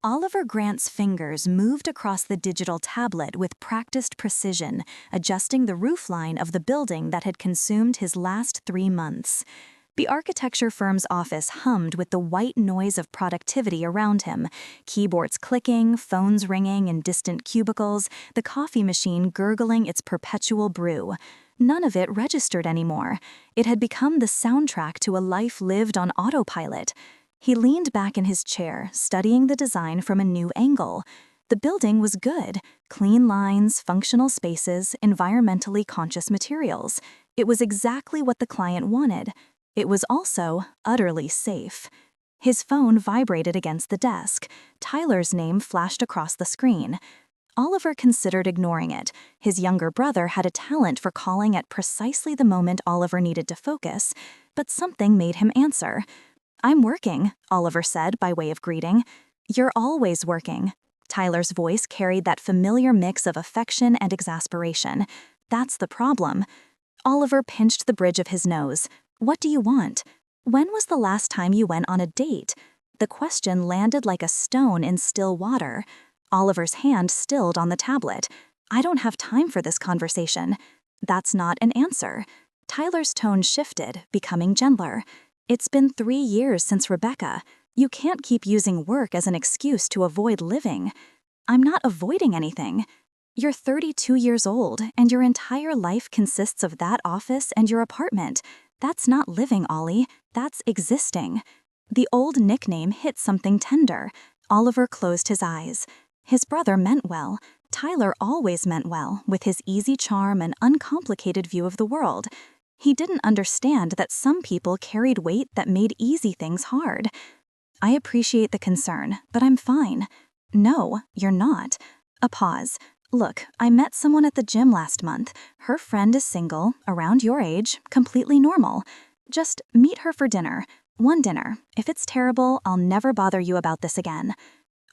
Oliver Grant's fingers moved across the digital tablet with practiced precision, adjusting the roofline of the building that had consumed his last 3 months. The architecture firm's office hummed with the white noise of productivity around him, keyboards clicking, phones ringing in distant cubicles, the coffee machine gurgling its perpetual brew. None of it registered anymore. It had become the soundtrack to a life lived on autopilot. He leaned back in his chair, studying the design from a new angle. The building was good. Clean lines, functional spaces, environmentally conscious materials. It was exactly what the client wanted. It was also utterly safe. His phone vibrated against the desk. Tyler's name flashed across the screen. Oliver considered ignoring it. His younger brother had a talent for calling at precisely the moment Oliver needed to focus, but something made him answer. "I'm working," Oliver said by way of greeting. "You're always working." Tyler's voice carried that familiar mix of affection and exasperation. "That's the problem." Oliver pinched the bridge of his nose. "What do you want? When was the last time you went on a date?" The question landed like a stone in still water. Oliver's hand stilled on the tablet. "I don't have time for this conversation." "That's not an answer." Tyler's tone shifted, becoming gentler. "It's been 3 years since Rebecca. You can't keep using work as an excuse to avoid living." "I'm not avoiding anything." "You're 32 years old, and your entire life consists of that office and your apartment. That's not living, Ollie. That's existing." The old nickname hit something tender. Oliver closed his eyes. His brother meant well. Tyler always meant well, with his easy charm and uncomplicated view of the world. He didn't understand that some people carried weight that made easy things hard. "I appreciate the concern, but I'm fine." "No, you're not." A pause. "Look, I met someone at the gym last month. Her friend is single, around your age, completely normal. Just meet her for dinner. One dinner. If it's terrible, I'll never bother you about this again."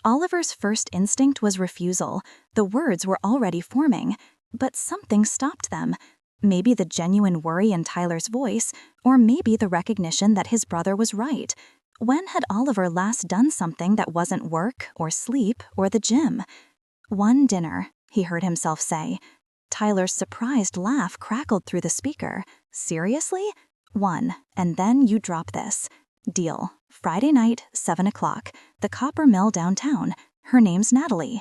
Oliver's first instinct was refusal. The words were already forming. But something stopped them. Maybe the genuine worry in Tyler's voice, or maybe the recognition that his brother was right. When had Oliver last done something that wasn't work, or sleep, or the gym? "One dinner," he heard himself say. Tyler's surprised laugh crackled through the speaker. "Seriously? 1, and then you drop this. Deal. Friday night, 7 o'clock. The copper mill downtown. Her name's Natalie."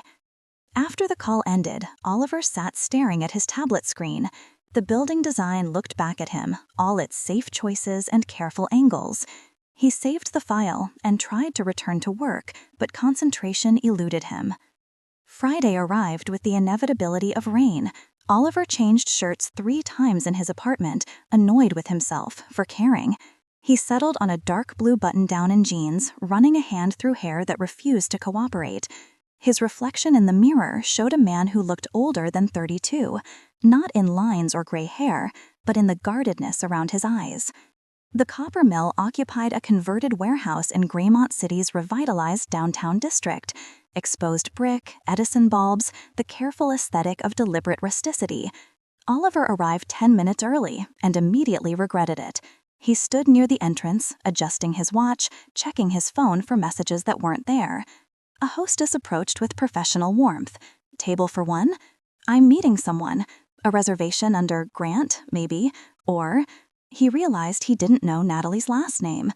After the call ended, Oliver sat staring at his tablet screen. The building design looked back at him, all its safe choices and careful angles. He saved the file and tried to return to work, but concentration eluded him. Friday arrived with the inevitability of rain. Oliver changed shirts 3 times in his apartment, annoyed with himself for caring. He settled on a dark blue button-down and jeans, running a hand through hair that refused to cooperate. His reflection in the mirror showed a man who looked older than 32, not in lines or gray hair, but in the guardedness around his eyes. The copper mill occupied a converted warehouse in Graymont City's revitalized downtown district. Exposed brick, Edison bulbs, the careful aesthetic of deliberate rusticity. Oliver arrived 10 minutes early and immediately regretted it. He stood near the entrance, adjusting his watch, checking his phone for messages that weren't there. A hostess approached with professional warmth. "Table for 1? I'm meeting someone. A reservation under Grant, maybe, or..." He realized he didn't know Natalie's last name.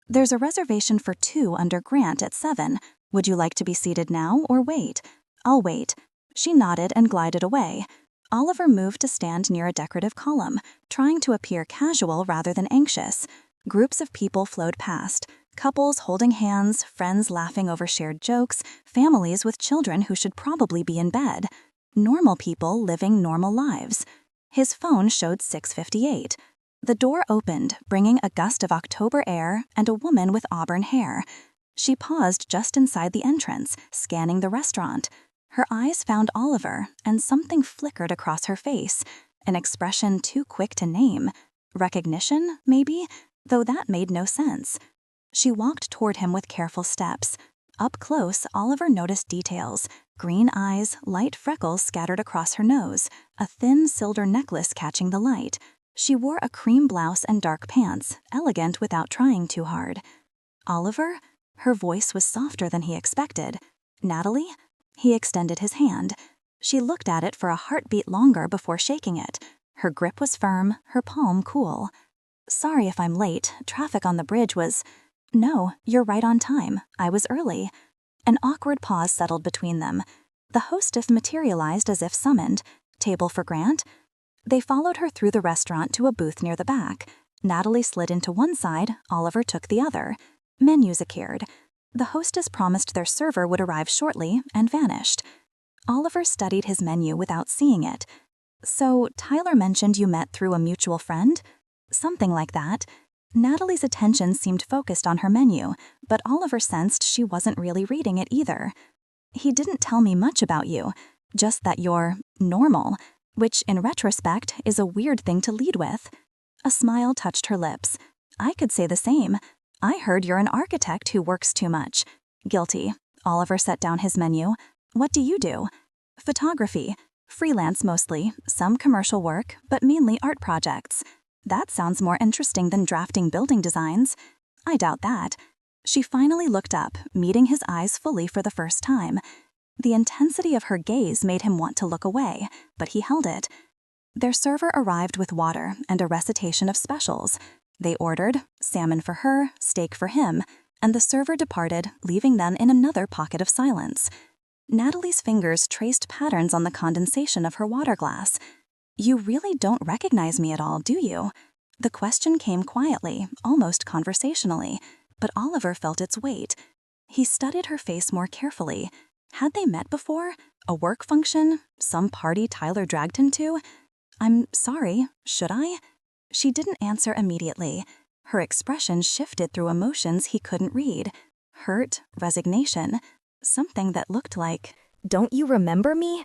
"There's a reservation for 2 under Grant at 7. Would you like to be seated now or wait?" "I'll wait." She nodded and glided away. Oliver moved to stand near a decorative column, trying to appear casual rather than anxious. Groups of people flowed past. Couples holding hands, friends laughing over shared jokes, families with children who should probably be in bed. Normal people living normal lives. His phone showed 6:58. The door opened, bringing a gust of October air and a woman with auburn hair. She paused just inside the entrance, scanning the restaurant. Her eyes found Oliver, and something flickered across her face, an expression too quick to name. Recognition, maybe, though that made no sense. She walked toward him with careful steps. Up close, Oliver noticed details. Green eyes, light freckles scattered across her nose, a thin silver necklace catching the light. She wore a cream blouse and dark pants, elegant without trying too hard. "Oliver?" Her voice was softer than he expected. Natalie? He extended his hand. She looked at it for a heartbeat longer before shaking it. Her grip was firm, her palm cool. Sorry if I'm late. Traffic on the bridge was... No, you're right on time. I was early. An awkward pause settled between them. The hostess materialized as if summoned. Table for Grant? They followed her through the restaurant to a booth near the back. Natalie slid into one side, Oliver took the other. Menus appeared. The hostess promised their server would arrive shortly and vanished. Oliver studied his menu without seeing it. So, Tyler mentioned you met through a mutual friend? Something like that. Natalie's attention seemed focused on her menu, but Oliver sensed she wasn't really reading it either. He didn't tell me much about you, just that you're normal, which in retrospect is a weird thing to lead with. A smile touched her lips. I could say the same. I heard you're an architect who works too much. Guilty. Oliver set down his menu. What do you do? Photography. Freelance mostly, some commercial work, but mainly art projects. That sounds more interesting than drafting building designs. I doubt that. She finally looked up, meeting his eyes fully for the first time. The intensity of her gaze made him want to look away, but he held it. Their server arrived with water and a recitation of specials. They ordered salmon for her, steak for him, and the server departed, leaving them in another pocket of silence. Natalie's fingers traced patterns on the condensation of her water glass. You really don't recognize me at all, do you? The question came quietly, almost conversationally, but Oliver felt its weight. He studied her face more carefully. Had they met before? A work function? Some party Tyler dragged him to? I'm sorry, should I? She didn't answer immediately. Her expression shifted through emotions he couldn't read. Hurt, resignation, something that looked like, "Don't you remember me?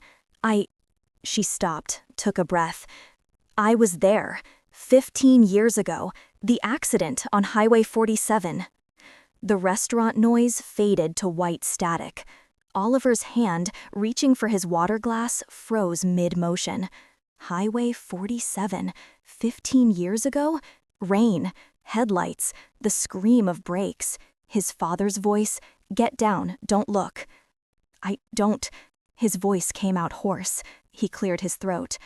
She stopped, took a breath. I was there, 15 years ago, the accident on Highway 47. The restaurant noise faded to white static. Oliver's hand, reaching for his water glass, froze mid-motion. Highway 47, 15 years ago? Rain, headlights, the scream of brakes. His father's voice, "Get down, don't look." I don't. His voice came out hoarse. He cleared his throat.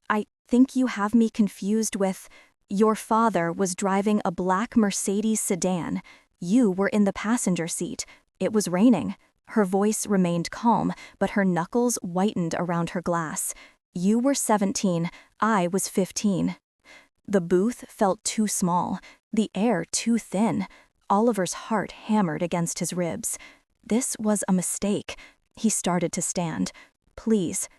I think you have me confused with... Your father was driving a black Mercedes sedan. You were in the passenger seat. It was raining. Her voice remained calm, but her knuckles whitened around her glass. You were 17. I was 15. The booth felt too small, the air too thin. Oliver's heart hammered against his ribs. This was a mistake. He started to stand. Please.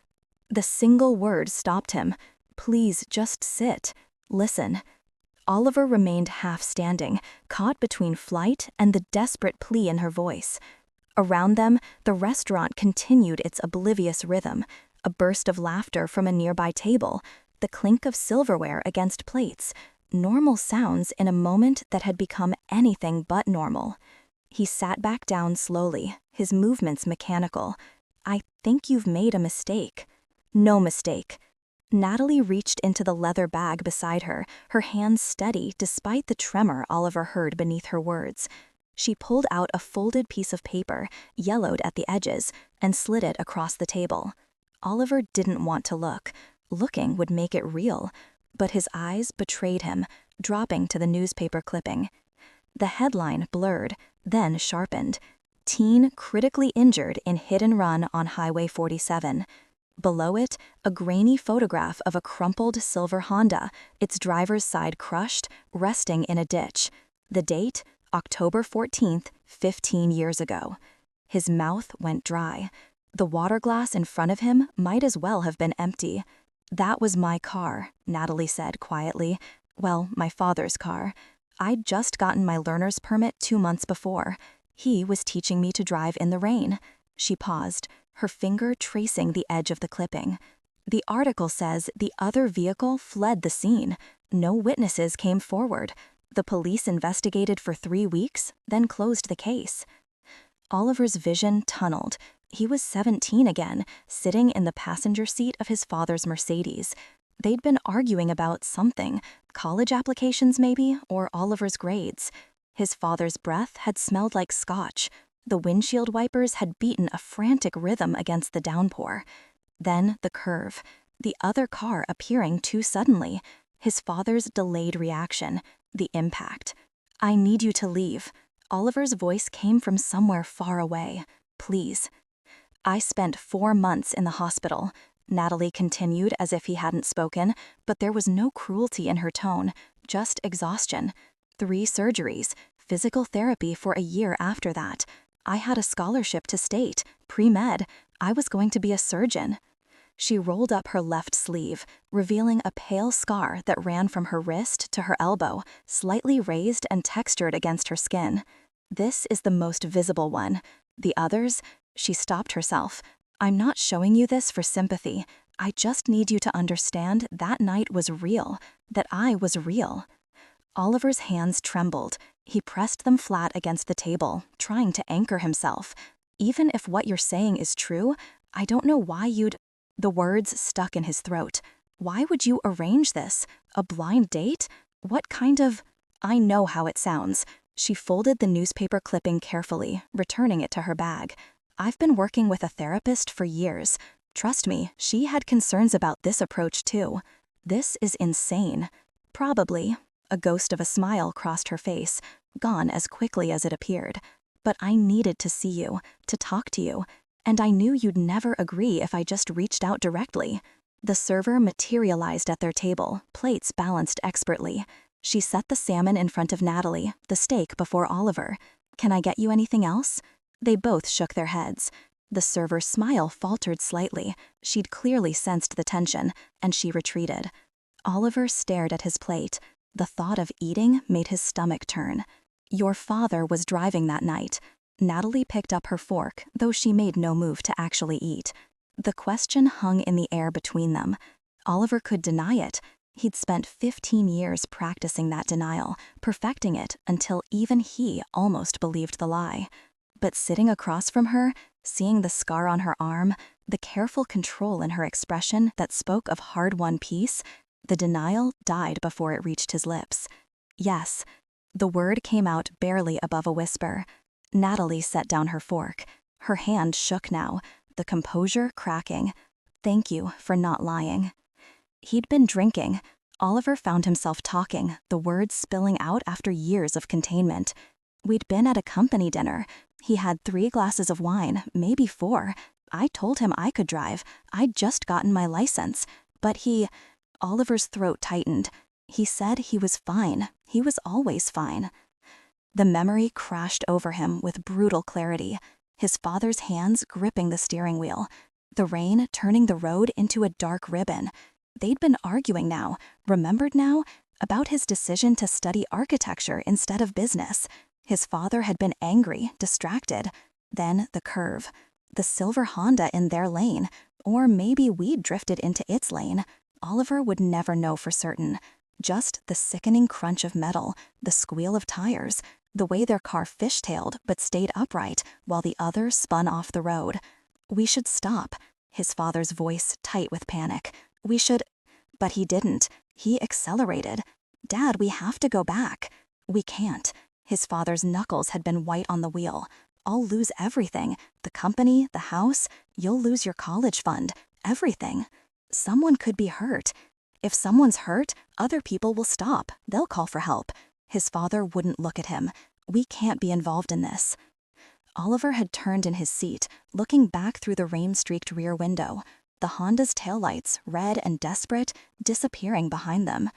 The single word stopped him. Please just sit. Listen. Oliver remained half standing, caught between flight and the desperate plea in her voice. Around them, the restaurant continued its oblivious rhythm. A burst of laughter from a nearby table, the clink of silverware against plates, normal sounds in a moment that had become anything but normal. He sat back down slowly, his movements mechanical. I think you've made a mistake. No mistake. Natalie reached into the leather bag beside her, her hands steady despite the tremor Oliver heard beneath her words. She pulled out a folded piece of paper, yellowed at the edges, and slid it across the table. Oliver didn't want to look. Looking would make it real, but his eyes betrayed him, dropping to the newspaper clipping. The headline blurred, then sharpened. Teen critically injured in hit and run on Highway 47. Below it, a grainy photograph of a crumpled silver Honda, its driver's side crushed, resting in a ditch. The date, October 14th, 15 years ago. His mouth went dry. The water glass in front of him might as well have been empty. That was my car, Natalie said quietly. Well, my father's car. I'd just gotten my learner's permit 2 months before. He was teaching me to drive in the rain. She paused, her finger tracing the edge of the clipping. The article says the other vehicle fled the scene. No witnesses came forward. The police investigated for 3 weeks, then closed the case. Oliver's vision tunneled. He was 17 again, sitting in the passenger seat of his father's Mercedes. They'd been arguing about something, college applications maybe, or Oliver's grades. His father's breath had smelled like scotch. The windshield wipers had beaten a frantic rhythm against the downpour. Then the curve, the other car appearing too suddenly, his father's delayed reaction, the impact. "I need you to leave." Oliver's voice came from somewhere far away. "Please." "I spent 4 months in the hospital," Natalie continued as if he hadn't spoken, but there was no cruelty in her tone, just exhaustion. 3 surgeries, physical therapy for a year after that. I had a scholarship to state, pre-med. I was going to be a surgeon. She rolled up her left sleeve, revealing a pale scar that ran from her wrist to her elbow, slightly raised and textured against her skin. "This is the most visible one. The others," she stopped herself. "I'm not showing you this for sympathy. I just need you to understand that night was real, that I was real." Oliver's hands trembled. He pressed them flat against the table, trying to anchor himself. "Even if what you're saying is true, I don't know why you'd—" The words stuck in his throat. "Why would you arrange this? A blind date? What kind of—" "I know how it sounds." She folded the newspaper clipping carefully, returning it to her bag. "I've been working with a therapist for years. Trust me, she had concerns about this approach too. This is insane." "Probably." A ghost of a smile crossed her face, gone as quickly as it appeared. "But I needed to see you, to talk to you, and I knew you'd never agree if I just reached out directly." The server materialized at their table, plates balanced expertly. She set the salmon in front of Natalie, the steak before Oliver. "Can I get you anything else?" They both shook their heads. The server's smile faltered slightly. She'd clearly sensed the tension, and she retreated. Oliver stared at his plate. The thought of eating made his stomach turn. "Your father was driving that night." Natalie picked up her fork, though she made no move to actually eat. The question hung in the air between them. Oliver could deny it. He'd spent 15 years practicing that denial, perfecting it until even he almost believed the lie. But sitting across from her, seeing the scar on her arm, the careful control in her expression that spoke of hard-won peace, the denial died before it reached his lips. "Yes." The word came out barely above a whisper. Natalie set down her fork. Her hand shook now, the composure cracking. "Thank you for not lying." He'd been drinking. Oliver found himself talking, the words spilling out after years of containment. "We'd been at a company dinner. He had 3 glasses of wine, maybe 4. I told him I could drive. I'd just gotten my license. But he—" Oliver's throat tightened. "He said he was fine. He was always fine." The memory crashed over him with brutal clarity. His father's hands gripping the steering wheel. The rain turning the road into a dark ribbon. They'd been arguing now, remembered now, about his decision to study architecture instead of business. His father had been angry, distracted. Then the curve. The silver Honda in their lane. Or maybe we'd drifted into its lane. Oliver would never know for certain. Just the sickening crunch of metal, the squeal of tires, the way their car fishtailed but stayed upright while the other spun off the road. "We should stop." His father's voice tight with panic. "We should—" But he didn't. He accelerated. "Dad, we have to go back." "We can't." His father's knuckles had been white on the wheel. "I'll lose everything. The company, the house. You'll lose your college fund. Everything. Someone could be hurt. If someone's hurt, other people will stop. They'll call for help." His father wouldn't look at him. "We can't be involved in this." Oliver had turned in his seat, looking back through the rain-streaked rear window. The Honda's taillights, red and desperate, disappearing behind them.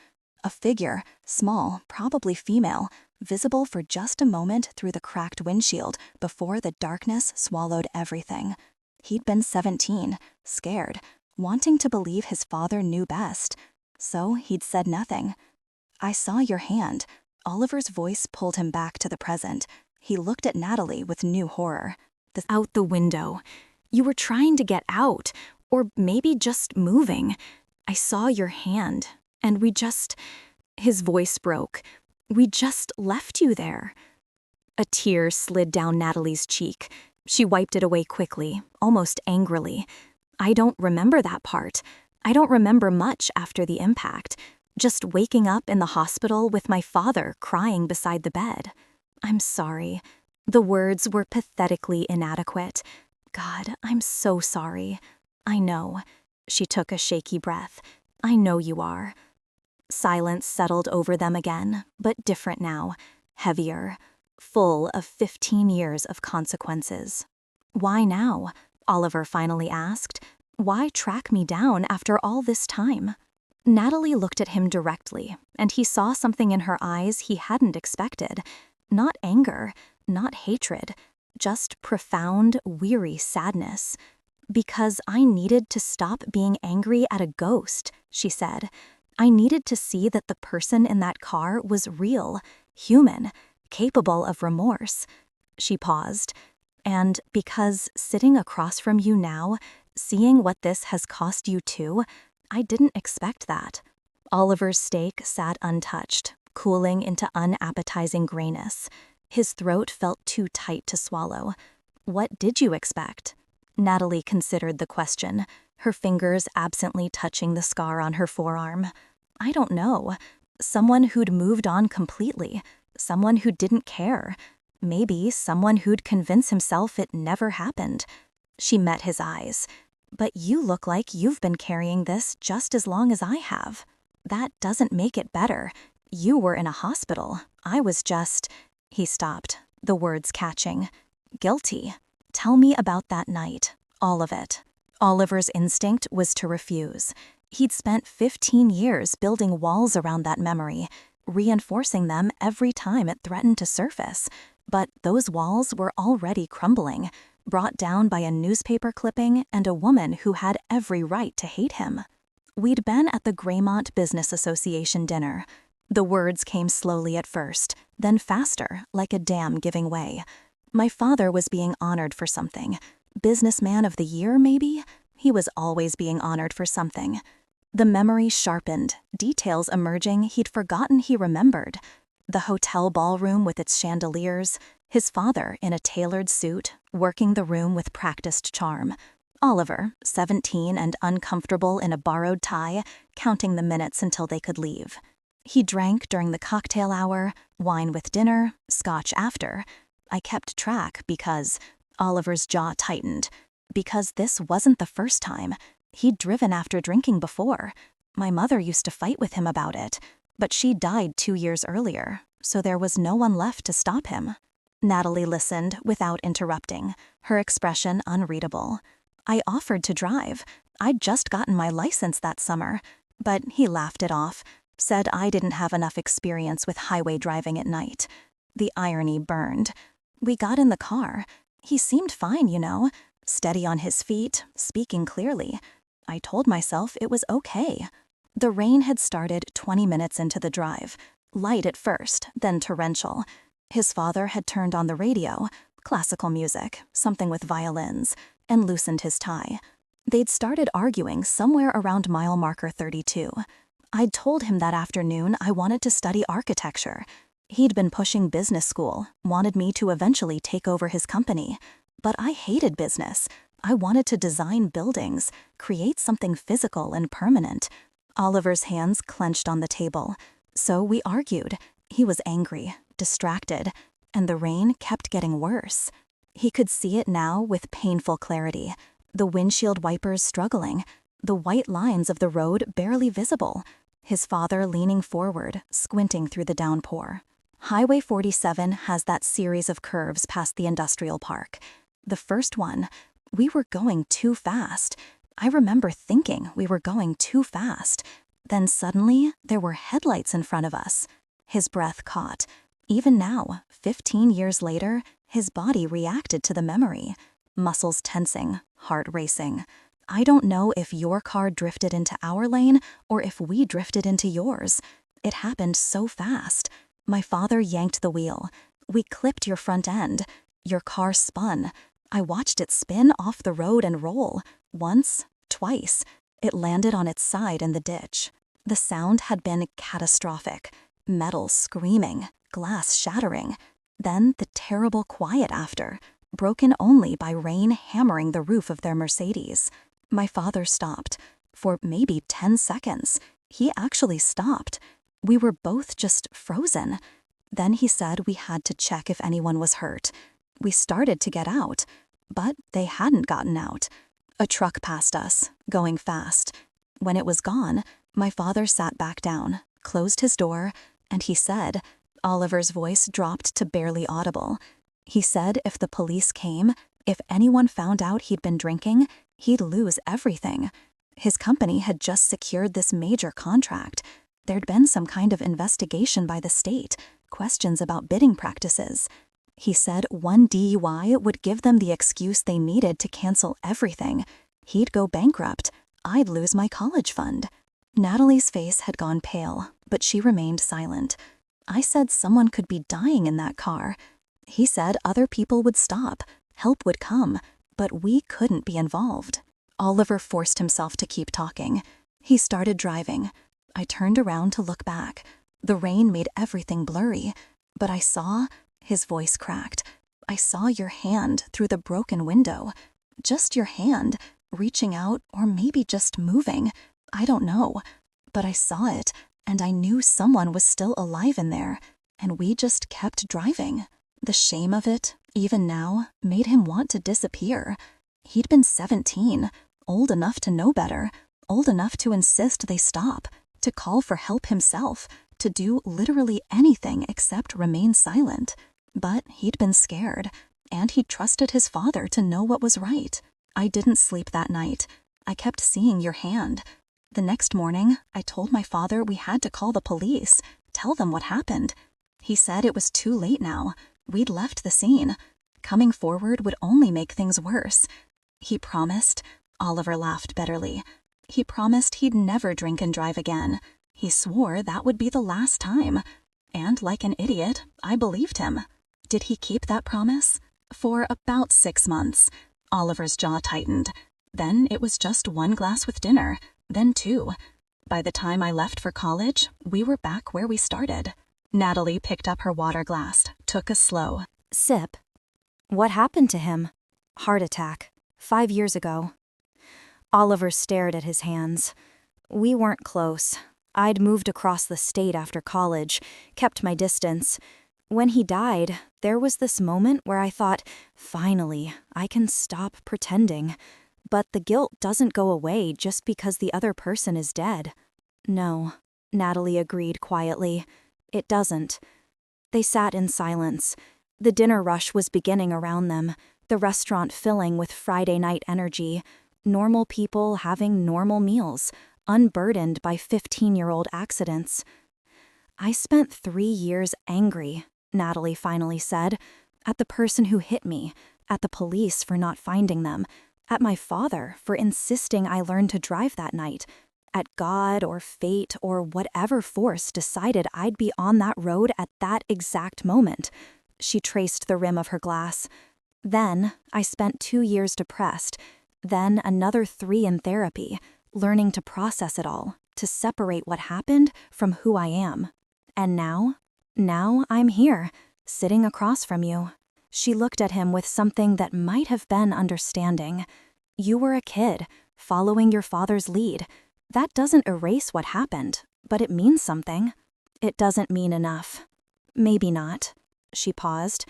A figure, small, probably female, visible for just a moment through the cracked windshield before the darkness swallowed everything. He'd been 17, scared, wanting to believe his father knew best. So he'd said nothing. "I saw your hand." Oliver's voice pulled him back to the present. He looked at Natalie with new horror. "Out the window. You were trying to get out, or maybe just moving. I saw your hand, and we just—" His voice broke. "We just left you there." A tear slid down Natalie's cheek. She wiped it away quickly, almost angrily. "I don't remember that part. I don't remember much after the impact. Just waking up in the hospital with my father crying beside the bed. I'm sorry." The words were pathetically inadequate. God, I'm so sorry. I know. She took a shaky breath. I know you are. Silence settled over them again, but different now, heavier, full of 15 years of consequences. Why now? Oliver finally asked. Why track me down after all this time? Natalie looked at him directly, and he saw something in her eyes he hadn't expected. Not anger, not hatred, just profound, weary sadness. Because I needed to stop being angry at a ghost, she said. I needed to see that the person in that car was real, human, capable of remorse. She paused. And because sitting across from you now, seeing what this has cost you too, I didn't expect that. Oliver's steak sat untouched, cooling into unappetizing grayness. His throat felt too tight to swallow. What did you expect? Natalie considered the question, her fingers absently touching the scar on her forearm. I don't know. Someone who'd moved on completely. Someone who didn't care. Maybe someone who'd convince himself it never happened. She met his eyes. But you look like you've been carrying this just as long as I have. That doesn't make it better. You were in a hospital. I was just... He stopped, the words catching. Guilty. Tell me about that night. All of it. Oliver's instinct was to refuse. He'd spent 15 years building walls around that memory, reinforcing them every time it threatened to surface. But those walls were already crumbling, brought down by a newspaper clipping and a woman who had every right to hate him. We'd been at the Graymont Business Association dinner. The words came slowly at first, then faster, like a dam giving way. My father was being honored for something. Businessman of the Year, maybe? He was always being honored for something. The memory sharpened, details emerging he'd forgotten he remembered. The hotel ballroom with its chandeliers, his father in a tailored suit, working the room with practiced charm. Oliver, 17 and uncomfortable in a borrowed tie, counting the minutes until they could leave. He drank during the cocktail hour, wine with dinner, scotch after. I kept track because Oliver's jaw tightened. Because this wasn't the first time. He'd driven after drinking before. My mother used to fight with him about it, but she died 2 years earlier, so there was no one left to stop him. Natalie listened without interrupting, her expression unreadable. I offered to drive. I'd just gotten my license that summer, but he laughed it off, said I didn't have enough experience with highway driving at night. The irony burned. We got in the car. He seemed fine, you know, steady on his feet, speaking clearly. I told myself it was okay. The rain had started 20 minutes into the drive, light at first, then torrential. His father had turned on the radio, classical music, something with violins, and loosened his tie. They'd started arguing somewhere around mile marker 32. I'd told him that afternoon I wanted to study architecture. He'd been pushing business school, wanted me to eventually take over his company. But I hated business. I wanted to design buildings, create something physical and permanent. Oliver's hands clenched on the table. So we argued. He was angry, distracted, and the rain kept getting worse. He could see it now with painful clarity. The windshield wipers struggling, the white lines of the road barely visible. His father leaning forward, squinting through the downpour. Highway 47 has that series of curves past the industrial park. The first one, we were going too fast. I remember thinking we were going too fast. Then suddenly, there were headlights in front of us. His breath caught. Even now, 15 years later, his body reacted to the memory. Muscles tensing, heart racing. I don't know if your car drifted into our lane or if we drifted into yours. It happened so fast. My father yanked the wheel. We clipped your front end. Your car spun. I watched it spin off the road and roll. Once, twice. It landed on its side in the ditch. The sound had been catastrophic. Metal screaming, glass shattering. Then the terrible quiet after, broken only by rain hammering the roof of their Mercedes. My father stopped. For maybe 10 seconds. He actually stopped. We were both just frozen. Then he said we had to check if anyone was hurt. We started to get out, but they hadn't gotten out. A truck passed us, going fast. When it was gone, my father sat back down, closed his door, and he said, Oliver's voice dropped to barely audible. He said if the police came, if anyone found out he'd been drinking, he'd lose everything. His company had just secured this major contract. There'd been some kind of investigation by the state, questions about bidding practices. He said one DUI would give them the excuse they needed to cancel everything. He'd go bankrupt. I'd lose my college fund. Natalie's face had gone pale, but she remained silent. I said someone could be dying in that car. He said other people would stop, help would come, but we couldn't be involved. Oliver forced himself to keep talking. He started driving. I turned around to look back. The rain made everything blurry, but I saw, his voice cracked, I saw your hand through the broken window. Just your hand, reaching out or maybe just moving. I don't know, but I saw it, and I knew someone was still alive in there, and we just kept driving. The shame of it, even now, made him want to disappear. He'd been 17, old enough to know better, old enough to insist they stop, to call for help himself, to do literally anything except remain silent. But he'd been scared, and he trusted his father to know what was right. I didn't sleep that night. I kept seeing your hand. The next morning, I told my father we had to call the police, tell them what happened. He said it was too late now. We'd left the scene. Coming forward would only make things worse. He promised, Oliver laughed bitterly. He promised he'd never drink and drive again. He swore that would be the last time. And like an idiot, I believed him. Did he keep that promise? For about 6 months. Oliver's jaw tightened. Then it was just 1 glass with dinner, then 2. By the time I left for college, we were back where we started. Natalie picked up her water glass, took a slow sip. What happened to him? Heart attack. 5 years ago. Oliver stared at his hands. We weren't close. I'd moved across the state after college, kept my distance. When he died, there was this moment where I thought, finally, I can stop pretending. But the guilt doesn't go away just because the other person is dead. No, Natalie agreed quietly. It doesn't. They sat in silence. The dinner rush was beginning around them, the restaurant filling with Friday night energy, normal people having normal meals, unburdened by 15-year-old accidents. I spent 3 years angry, Natalie finally said, at the person who hit me, at the police for not finding them, at my father for insisting I learn to drive that night, at God or fate or whatever force decided I'd be on that road at that exact moment. She traced the rim of her glass. Then I spent 2 years depressed, then another 3 in therapy, learning to process it all, to separate what happened from who I am. And now I'm here, sitting across from you. She looked at him with something that might have been understanding. You were a kid, following your father's lead. That doesn't erase what happened, but it means something. It doesn't mean enough. Maybe not. She paused.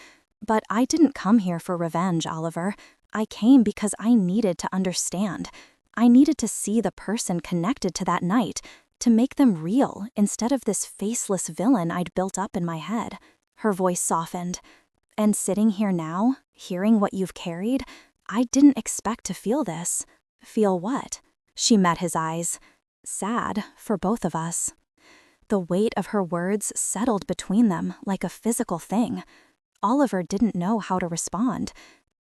But I didn't come here for revenge, Oliver. I came because I needed to understand. I needed to see the person connected to that night, to make them real instead of this faceless villain I'd built up in my head. Her voice softened. And sitting here now, hearing what you've carried, I didn't expect to feel this. Feel what? She met his eyes. Sad for both of us. The weight of her words settled between them like a physical thing. Oliver didn't know how to respond.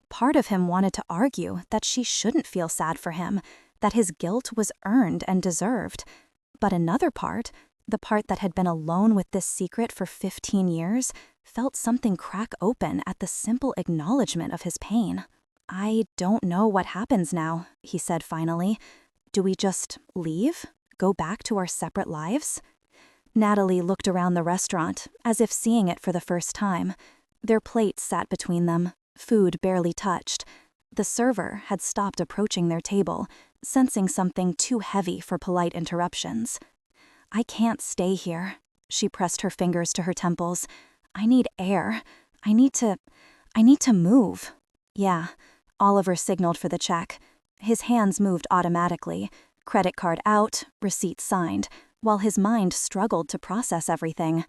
Part of him wanted to argue that she shouldn't feel sad for him, that his guilt was earned and deserved. But another part, the part that had been alone with this secret for 15 years, felt something crack open at the simple acknowledgement of his pain. I don't know what happens now, he said finally. Do we just leave? Go back to our separate lives? Natalie looked around the restaurant, as if seeing it for the first time. Their plates sat between them, food barely touched. The server had stopped approaching their table, sensing something too heavy for polite interruptions. I can't stay here. She pressed her fingers to her temples. I need air. I need to move. Yeah, Oliver signaled for the check. His hands moved automatically, credit card out, receipt signed, while his mind struggled to process everything.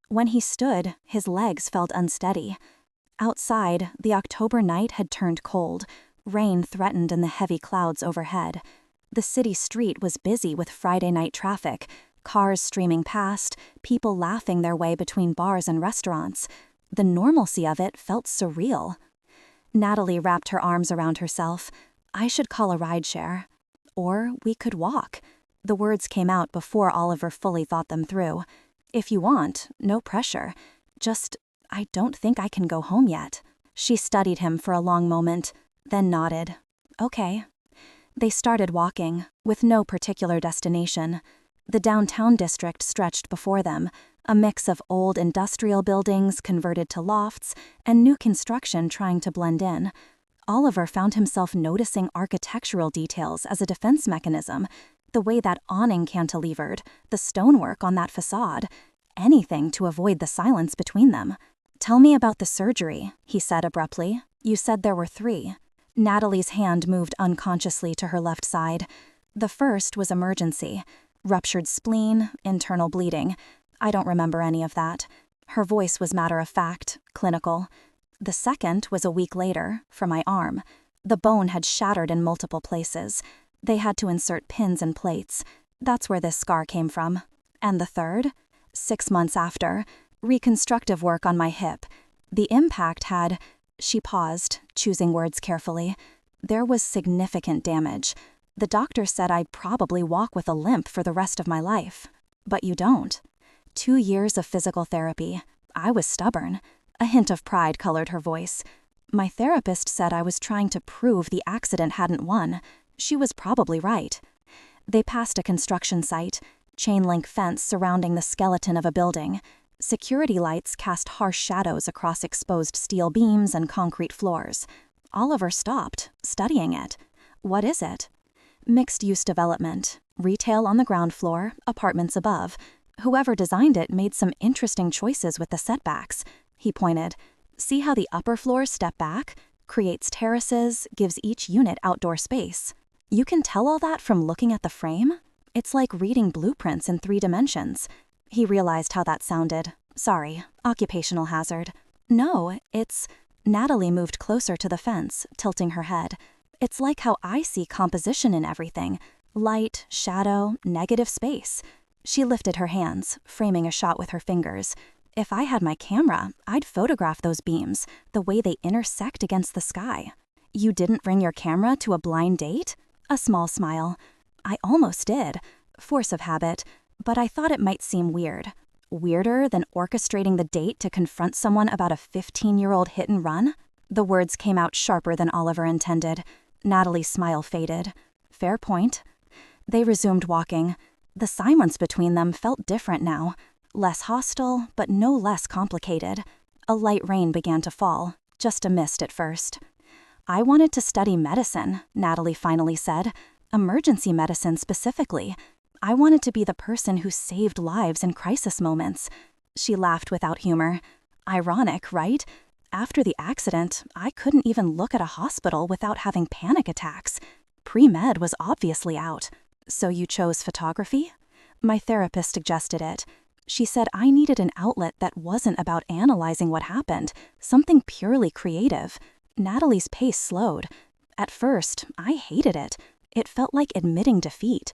When he stood, his legs felt unsteady. Outside, the October night had turned cold. Rain threatened in the heavy clouds overhead. The city street was busy with Friday night traffic, cars streaming past, people laughing their way between bars and restaurants. The normalcy of it felt surreal. Natalie wrapped her arms around herself. I should call a rideshare. Or we could walk. The words came out before Oliver fully thought them through. If you want, no pressure. Just, I don't think I can go home yet. She studied him for a long moment, then nodded. Okay. They started walking, with no particular destination. The downtown district stretched before them, a mix of old industrial buildings converted to lofts and new construction trying to blend in. Oliver found himself noticing architectural details as a defense mechanism, the way that awning cantilevered, the stonework on that facade, anything to avoid the silence between them. Tell me about the surgery, he said abruptly. You said there were 3. Natalie's hand moved unconsciously to her left side. The first was emergency. Ruptured spleen, internal bleeding. I don't remember any of that. Her voice was matter-of-fact, clinical. The second was a week later, for my arm. The bone had shattered in multiple places. They had to insert pins and plates. That's where this scar came from. And the third? 6 months after, reconstructive work on my hip. The impact had... She paused, choosing words carefully. There was significant damage. The doctor said I'd probably walk with a limp for the rest of my life. But you don't. 2 years of physical therapy. I was stubborn. A hint of pride colored her voice. My therapist said I was trying to prove the accident hadn't won. She was probably right. They passed a construction site, chain-link fence surrounding the skeleton of a building. Security lights cast harsh shadows across exposed steel beams and concrete floors. Oliver stopped, studying it. What is it? Mixed-use development. Retail on the ground floor, apartments above. Whoever designed it made some interesting choices with the setbacks. He pointed. See how the upper floors step back? Creates terraces, gives each unit outdoor space. You can tell all that from looking at the frame? It's like reading blueprints in 3 dimensions. He realized how that sounded. Sorry, occupational hazard. No, it's... Natalie moved closer to the fence, tilting her head. It's like how I see composition in everything. Light, shadow, negative space. She lifted her hands, framing a shot with her fingers. If I had my camera, I'd photograph those beams, the way they intersect against the sky. You didn't bring your camera to a blind date? A small smile. I almost did. Force of habit. But I thought it might seem weird. Weirder than orchestrating the date to confront someone about a 15-year-old hit and run? The words came out sharper than Oliver intended. Natalie's smile faded. Fair point. They resumed walking. The silence between them felt different now. Less hostile, but no less complicated. A light rain began to fall, just a mist at first. I wanted to study medicine, Natalie finally said. Emergency medicine specifically. I wanted to be the person who saved lives in crisis moments. She laughed without humor. Ironic, right? After the accident, I couldn't even look at a hospital without having panic attacks. Pre-med was obviously out. So you chose photography? My therapist suggested it. She said I needed an outlet that wasn't about analyzing what happened, something purely creative. Natalie's pace slowed. At first, I hated it. It felt like admitting defeat.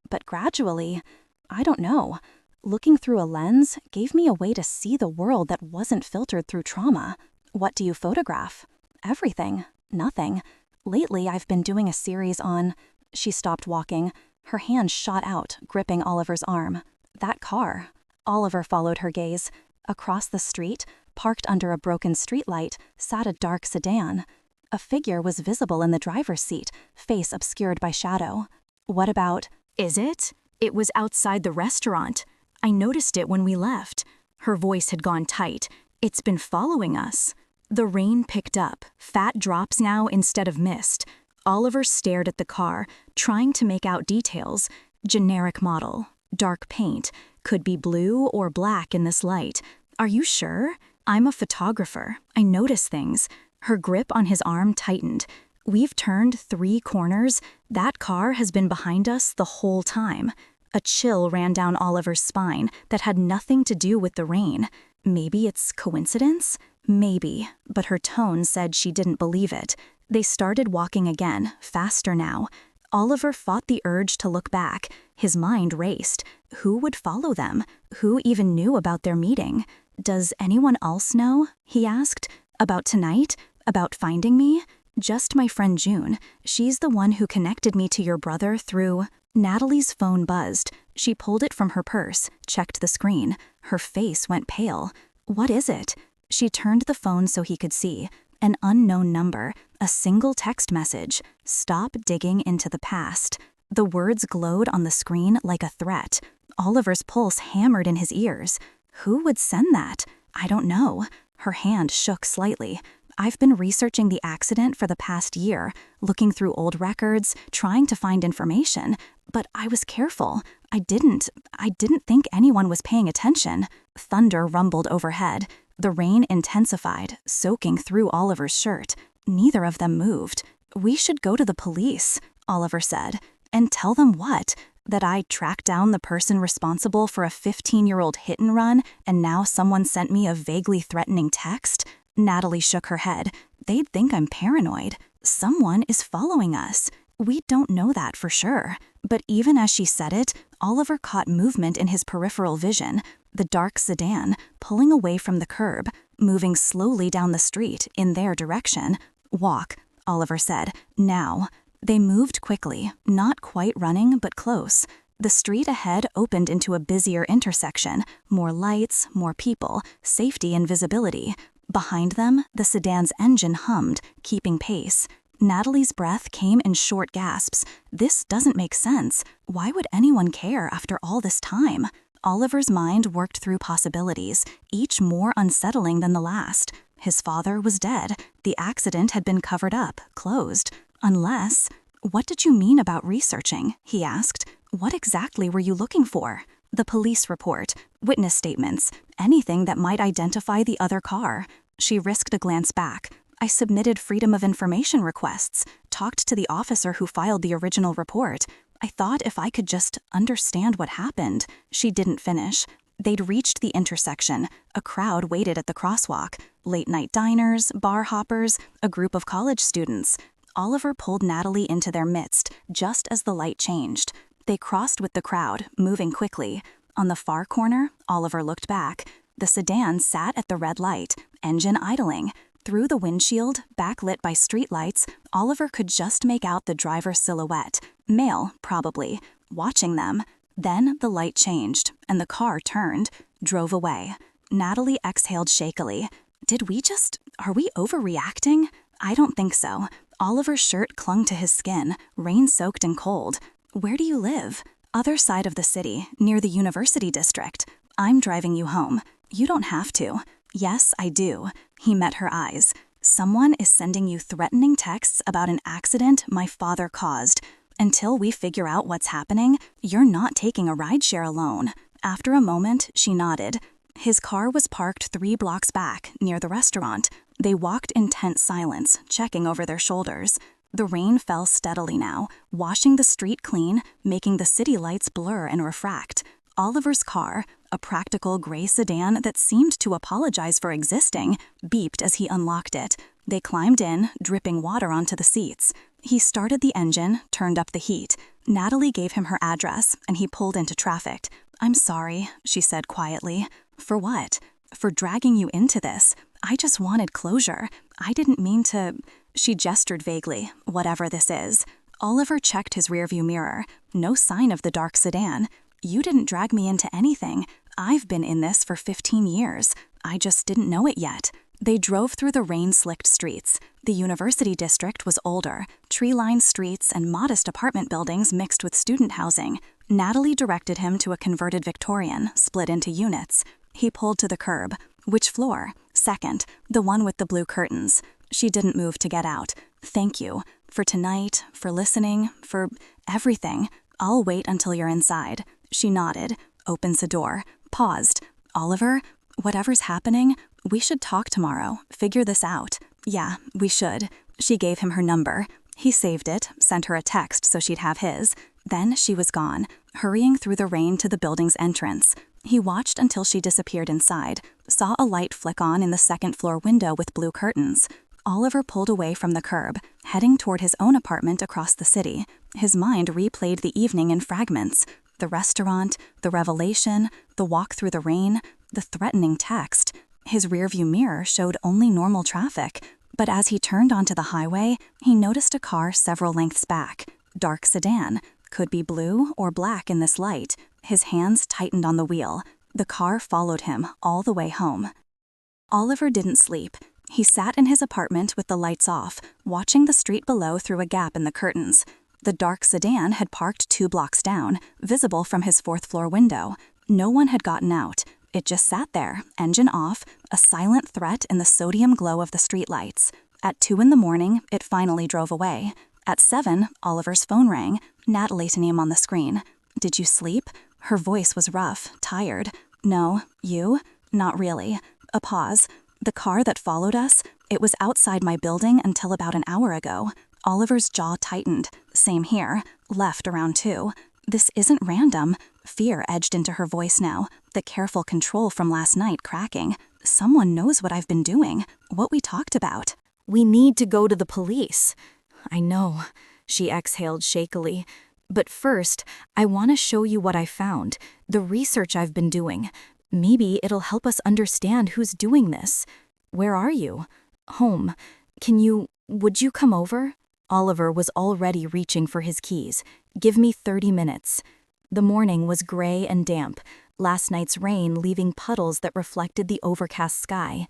But gradually, I don't know, looking through a lens gave me a way to see the world that wasn't filtered through trauma. What do you photograph? Everything. Nothing. Lately, I've been doing a series on... She stopped walking. Her hand shot out, gripping Oliver's arm. That car. Oliver followed her gaze. Across the street, parked under a broken streetlight, sat a dark sedan. A figure was visible in the driver's seat, face obscured by shadow. What about... Is it? It was outside the restaurant. I noticed it when we left. Her voice had gone tight. It's been following us. The rain picked up, fat drops now instead of mist. Oliver stared at the car, trying to make out details. Generic model. Dark paint. Could be blue or black in this light. Are you sure? I'm a photographer. I notice things. Her grip on his arm tightened. We've turned 3 corners. That car has been behind us the whole time. A chill ran down Oliver's spine that had nothing to do with the rain. Maybe it's coincidence? Maybe, but her tone said she didn't believe it. They started walking again, faster now. Oliver fought the urge to look back. His mind raced. Who would follow them? Who even knew about their meeting? Does anyone else know? He asked. About tonight? About finding me? Just my friend June. She's the one who connected me to your brother through... Natalie's phone buzzed. She pulled it from her purse, checked the screen. Her face went pale. What is it? She turned the phone so he could see. An unknown number, a single text message. Stop digging into the past. The words glowed on the screen like a threat. Oliver's pulse hammered in his ears. Who would send that? I don't know. Her hand shook slightly. I've been researching the accident for the past year, looking through old records, trying to find information. But I was careful. I didn't think anyone was paying attention. Thunder rumbled overhead. The rain intensified, soaking through Oliver's shirt. Neither of them moved. We should go to the police, Oliver said. And tell them what? That I tracked down the person responsible for a 15-year-old hit and run, and now someone sent me a vaguely threatening text? Natalie shook her head. They'd think I'm paranoid. Someone is following us. We don't know that for sure. But even as she said it, Oliver caught movement in his peripheral vision. The dark sedan, pulling away from the curb, moving slowly down the street in their direction. Walk, Oliver said. Now. They moved quickly, not quite running, but close. The street ahead opened into a busier intersection. More lights, more people, safety and visibility. Behind them, the sedan's engine hummed, keeping pace. Natalie's breath came in short gasps. This doesn't make sense. Why would anyone care after all this time? Oliver's mind worked through possibilities, each more unsettling than the last. His father was dead. The accident had been covered up, closed. Unless... What did you mean about researching? He asked. What exactly were you looking for? The police report, witness statements, anything that might identify the other car. She risked a glance back. I submitted Freedom of Information requests, talked to the officer who filed the original report. I thought if I could just understand what happened. She didn't finish. They'd reached the intersection. A crowd waited at the crosswalk. Late-night diners, bar hoppers, a group of college students. Oliver pulled Natalie into their midst, just as the light changed. They crossed with the crowd, moving quickly. On the far corner, Oliver looked back. The sedan sat at the red light, engine idling. Through the windshield, backlit by streetlights, Oliver could just make out the driver's silhouette. Male, probably. Watching them. Then the light changed, and the car turned, drove away. Natalie exhaled shakily. Are we overreacting? I don't think so. Oliver's shirt clung to his skin, rain-soaked and cold. Where do you live? Other side of the city, near the university district. I'm driving you home. You don't have to. Yes, I do. He met her eyes. Someone is sending you threatening texts about an accident my father caused. Until we figure out what's happening, you're not taking a rideshare alone. After a moment, she nodded. His car was parked 3 blocks back, near the restaurant. They walked in tense silence, checking over their shoulders. The rain fell steadily now, washing the street clean, making the city lights blur and refract. Oliver's car, a practical gray sedan that seemed to apologize for existing, beeped as he unlocked it. They climbed in, dripping water onto the seats. He started the engine, turned up the heat. Natalie gave him her address, and he pulled into traffic. I'm sorry, she said quietly. For what? For dragging you into this. I just wanted closure. I didn't mean to... She gestured vaguely, whatever this is. Oliver checked his rearview mirror. No sign of the dark sedan. You didn't drag me into anything. I've been in this for 15 years. I just didn't know it yet. They drove through the rain-slicked streets. The university district was older, tree-lined streets and modest apartment buildings mixed with student housing. Natalie directed him to a converted Victorian, split into units. He pulled to the curb. Which floor? Second, the one with the blue curtains. She didn't move to get out. Thank you. For tonight, for listening, for everything. I'll wait until you're inside. She nodded, opens the door, paused. Oliver, whatever's happening, We should talk tomorrow, figure this out. Yeah, we should. She gave him her number. He saved it, sent her a text so she'd have his. Then she was gone, hurrying through the rain to the building's entrance. He watched until she disappeared inside, saw a light flick on in the second-floor window with blue curtains. Oliver pulled away from the curb, heading toward his own apartment across the city. His mind replayed the evening in fragments. The restaurant, the revelation, the walk through the rain, the threatening text. His rearview mirror showed only normal traffic, but as he turned onto the highway, he noticed a car several lengths back. Dark sedan. Could be blue or black in this light. His hands tightened on the wheel. The car followed him all the way home. Oliver didn't sleep. He sat in his apartment with the lights off, watching the street below through a gap in the curtains. The dark sedan had parked 2 blocks down, visible from his 4th-floor window. No one had gotten out. It just sat there, engine off, a silent threat in the sodium glow of the streetlights. At 2 in the morning, it finally drove away. At 7, Oliver's phone rang, Natalie's name on the screen. "Did you sleep?" Her voice was rough, tired. "No, you?" "Not really." A pause. "The car that followed us, it was outside my building until about an hour ago." Oliver's jaw tightened. "Same here. Left around 2. This isn't random." Fear edged into her voice now, the careful control from last night cracking. "Someone knows what I've been doing, what we talked about." "We need to go to the police." "I know," she exhaled shakily. "But first, I want to show you what I found, the research I've been doing. Maybe it'll help us understand who's doing this." "Where are you?" "Home. Would you come over?" Oliver was already reaching for his keys. "Give me 30 minutes." The morning was gray and damp, last night's rain leaving puddles that reflected the overcast sky.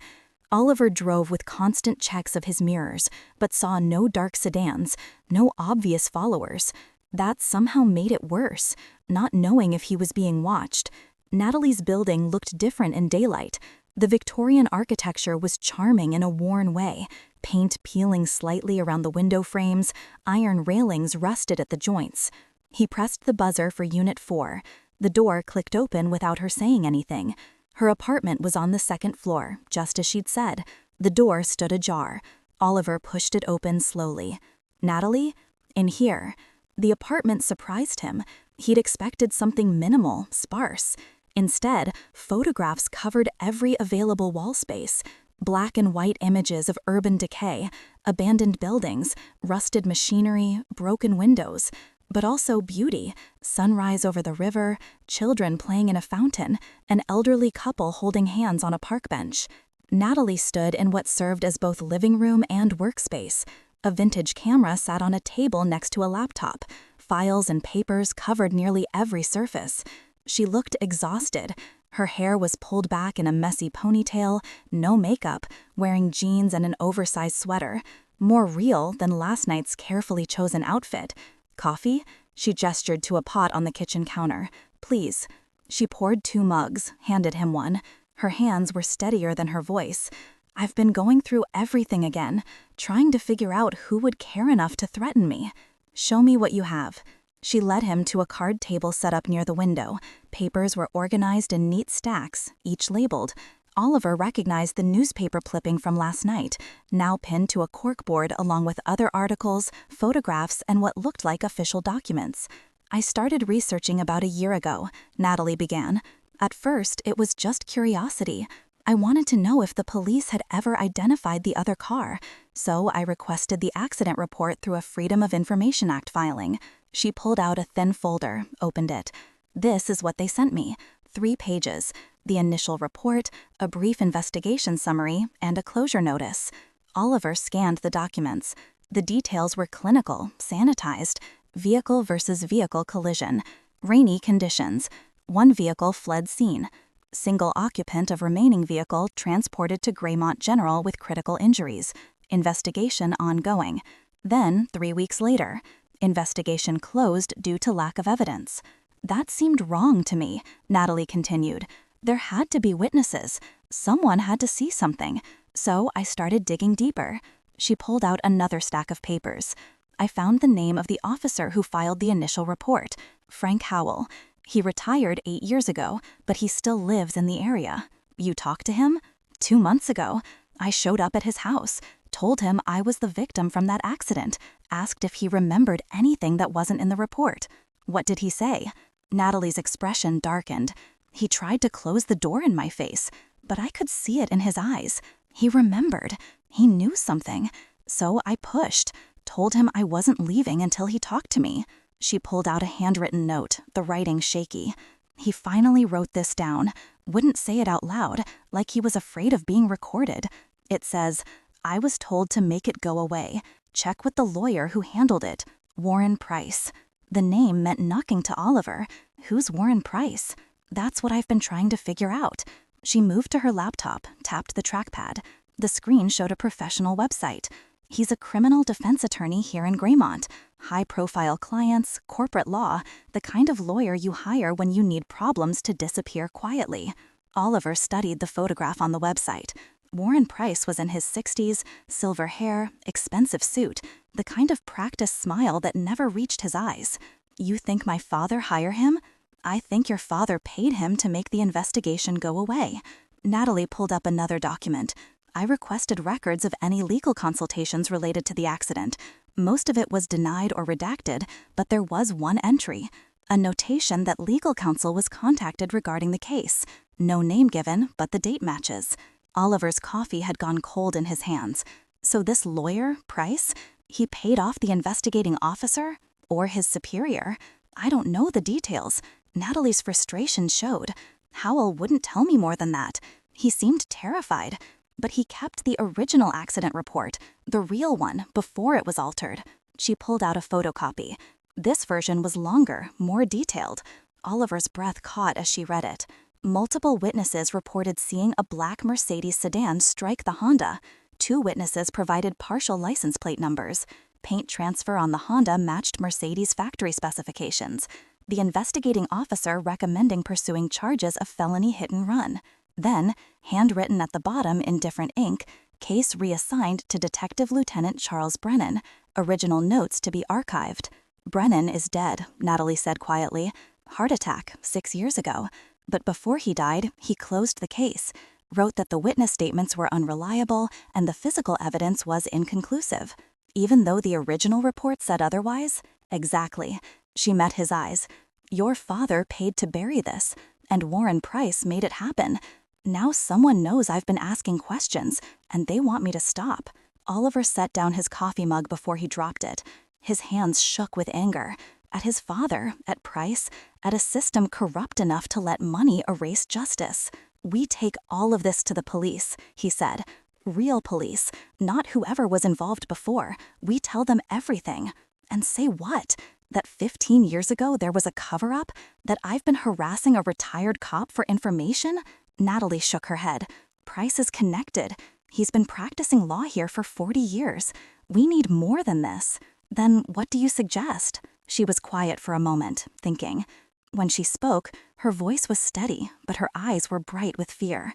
Oliver drove with constant checks of his mirrors, but saw no dark sedans, no obvious followers. That somehow made it worse, not knowing if he was being watched. Natalie's building looked different in daylight. The Victorian architecture was charming in a worn way, paint peeling slightly around the window frames, iron railings rusted at the joints. He pressed the buzzer for Unit 4. The door clicked open without her saying anything. Her apartment was on the 2nd floor, just as she'd said. The door stood ajar. Oliver pushed it open slowly. "Natalie?" "In here." The apartment surprised him. He'd expected something minimal, sparse. Instead, photographs covered every available wall space. Black and white images of urban decay, abandoned buildings, rusted machinery, broken windows. But also beauty, sunrise over the river, children playing in a fountain, an elderly couple holding hands on a park bench. Natalie stood in what served as both living room and workspace. A vintage camera sat on a table next to a laptop. Files and papers covered nearly every surface. She looked exhausted. Her hair was pulled back in a messy ponytail, no makeup, wearing jeans and an oversized sweater. More real than last night's carefully chosen outfit. "Coffee?" She gestured to a pot on the kitchen counter. "Please." She poured 2 mugs, handed him one. Her hands were steadier than her voice. "I've been going through everything again, trying to figure out who would care enough to threaten me." "Show me what you have." She led him to a card table set up near the window. Papers were organized in neat stacks, each labeled. Oliver recognized the newspaper clipping from last night, now pinned to a corkboard along with other articles, photographs, and what looked like official documents. "I started researching about a year ago," Natalie began. "At first, it was just curiosity. I wanted to know if the police had ever identified the other car, so I requested the accident report through a Freedom of Information Act filing." She pulled out a thin folder, opened it. "This is what they sent me. 3 pages. The initial report, a brief investigation summary, and a closure notice." Oliver scanned the documents. The details were clinical, sanitized. Vehicle versus vehicle collision. Rainy conditions. 1 vehicle fled scene. Single occupant of remaining vehicle transported to Graymont General with critical injuries. Investigation ongoing. Then, 3 weeks later, investigation closed due to lack of evidence. "That seemed wrong to me," Natalie continued. "There had to be witnesses. Someone had to see something. So I started digging deeper." She pulled out another stack of papers. "I found the name of the officer who filed the initial report, Frank Howell. He retired 8 years ago, but he still lives in the area." "You talked to him?" 2 months ago. I showed up at his house, told him I was the victim from that accident, asked if he remembered anything that wasn't in the report. What did he say? Natalie's expression darkened. He tried to close the door in my face, but I could see it in his eyes. He remembered. He knew something. So I pushed, told him I wasn't leaving until he talked to me. She pulled out a handwritten note, the writing shaky. He finally wrote this down, wouldn't say it out loud, like he was afraid of being recorded. It says, "I was told to make it go away. Check with the lawyer who handled it. Warren Price." The name meant nothing to Oliver. Who's Warren Price? That's what I've been trying to figure out. She moved to her laptop, tapped the trackpad. The screen showed a professional website. He's a criminal defense attorney here in Graymont. High-profile clients, corporate law, the kind of lawyer you hire when you need problems to disappear quietly. Oliver studied the photograph on the website. Warren Price was in his 60s, silver hair, expensive suit, the kind of practiced smile that never reached his eyes. You think my father hired him? I think your father paid him to make the investigation go away. Natalie pulled up another document. I requested records of any legal consultations related to the accident. Most of it was denied or redacted, but there was one entry, a notation that legal counsel was contacted regarding the case. No name given, but the date matches. Oliver's coffee had gone cold in his hands. So this lawyer, Price, he paid off the investigating officer? Or his superior? I don't know the details. Natalie's frustration showed. Howell wouldn't tell me more than that. He seemed terrified. But he kept the original accident report, the real one, before it was altered. She pulled out a photocopy. This version was longer, more detailed. Oliver's breath caught as she read it. Multiple witnesses reported seeing a black Mercedes sedan strike the Honda. 2 witnesses provided partial license plate numbers. Paint transfer on the Honda matched Mercedes' factory specifications. The investigating officer recommending pursuing charges of felony hit and run. Then, handwritten at the bottom in different ink, case reassigned to Detective Lieutenant Charles Brennan, original notes to be archived. Brennan is dead, Natalie said quietly. Heart attack, 6 years ago. But before he died, he closed the case, wrote that the witness statements were unreliable and the physical evidence was inconclusive. Even though the original report said otherwise? Exactly. She met his eyes. Your father paid to bury this, and Warren Price made it happen. Now someone knows I've been asking questions, and they want me to stop. Oliver set down his coffee mug before he dropped it. His hands shook with anger. At his father, at Price, at a system corrupt enough to let money erase justice. We take all of this to the police, he said. Real police, not whoever was involved before. We tell them everything. And say what? That 15 years ago there was a cover-up? That I've been harassing a retired cop for information? Natalie shook her head. Price is connected. He's been practicing law here for 40 years. We need more than this. Then what do you suggest? She was quiet for a moment, thinking. When she spoke, her voice was steady, but her eyes were bright with fear.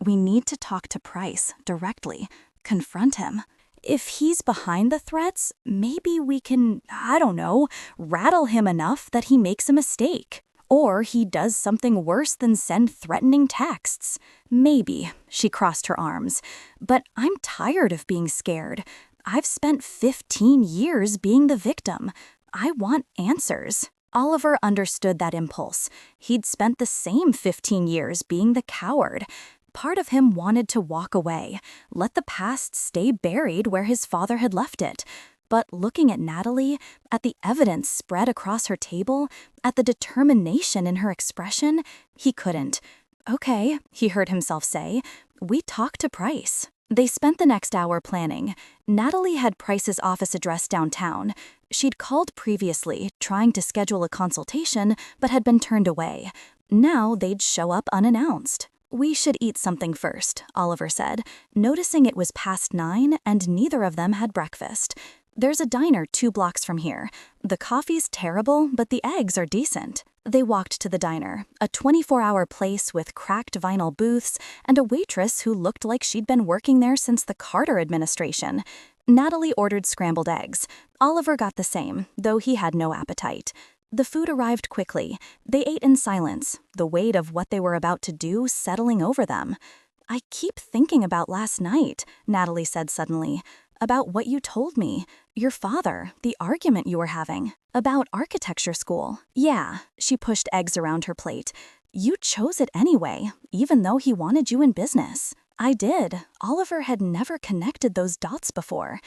We need to talk to Price directly, confront him. If he's behind the threats, maybe we can, I don't know, rattle him enough that he makes a mistake. Or he does something worse than send threatening texts. Maybe, she crossed her arms. But I'm tired of being scared. I've spent 15 years being the victim. I want answers. Oliver understood that impulse. He'd spent the same 15 years being the coward. Part of him wanted to walk away, let the past stay buried where his father had left it. But looking at Natalie, at the evidence spread across her table, at the determination in her expression, he couldn't. Okay, he heard himself say, we talk to Price. They spent the next hour planning. Natalie had Price's office address downtown. She'd called previously, trying to schedule a consultation, but had been turned away. Now they'd show up unannounced. We should eat something first, Oliver said, noticing it was past 9 and neither of them had breakfast. There's a diner 2 blocks from here. The coffee's terrible, but the eggs are decent. They walked to the diner, a 24-hour place with cracked vinyl booths and a waitress who looked like she'd been working there since the Carter administration. Natalie ordered scrambled eggs. Oliver got the same, though he had no appetite. The food arrived quickly. They ate in silence, the weight of what they were about to do settling over them. I keep thinking about last night, Natalie said suddenly. About what you told me. Your father, the argument you were having. About architecture school. Yeah, she pushed eggs around her plate. You chose it anyway, even though he wanted you in business. I did. Oliver had never connected those dots before.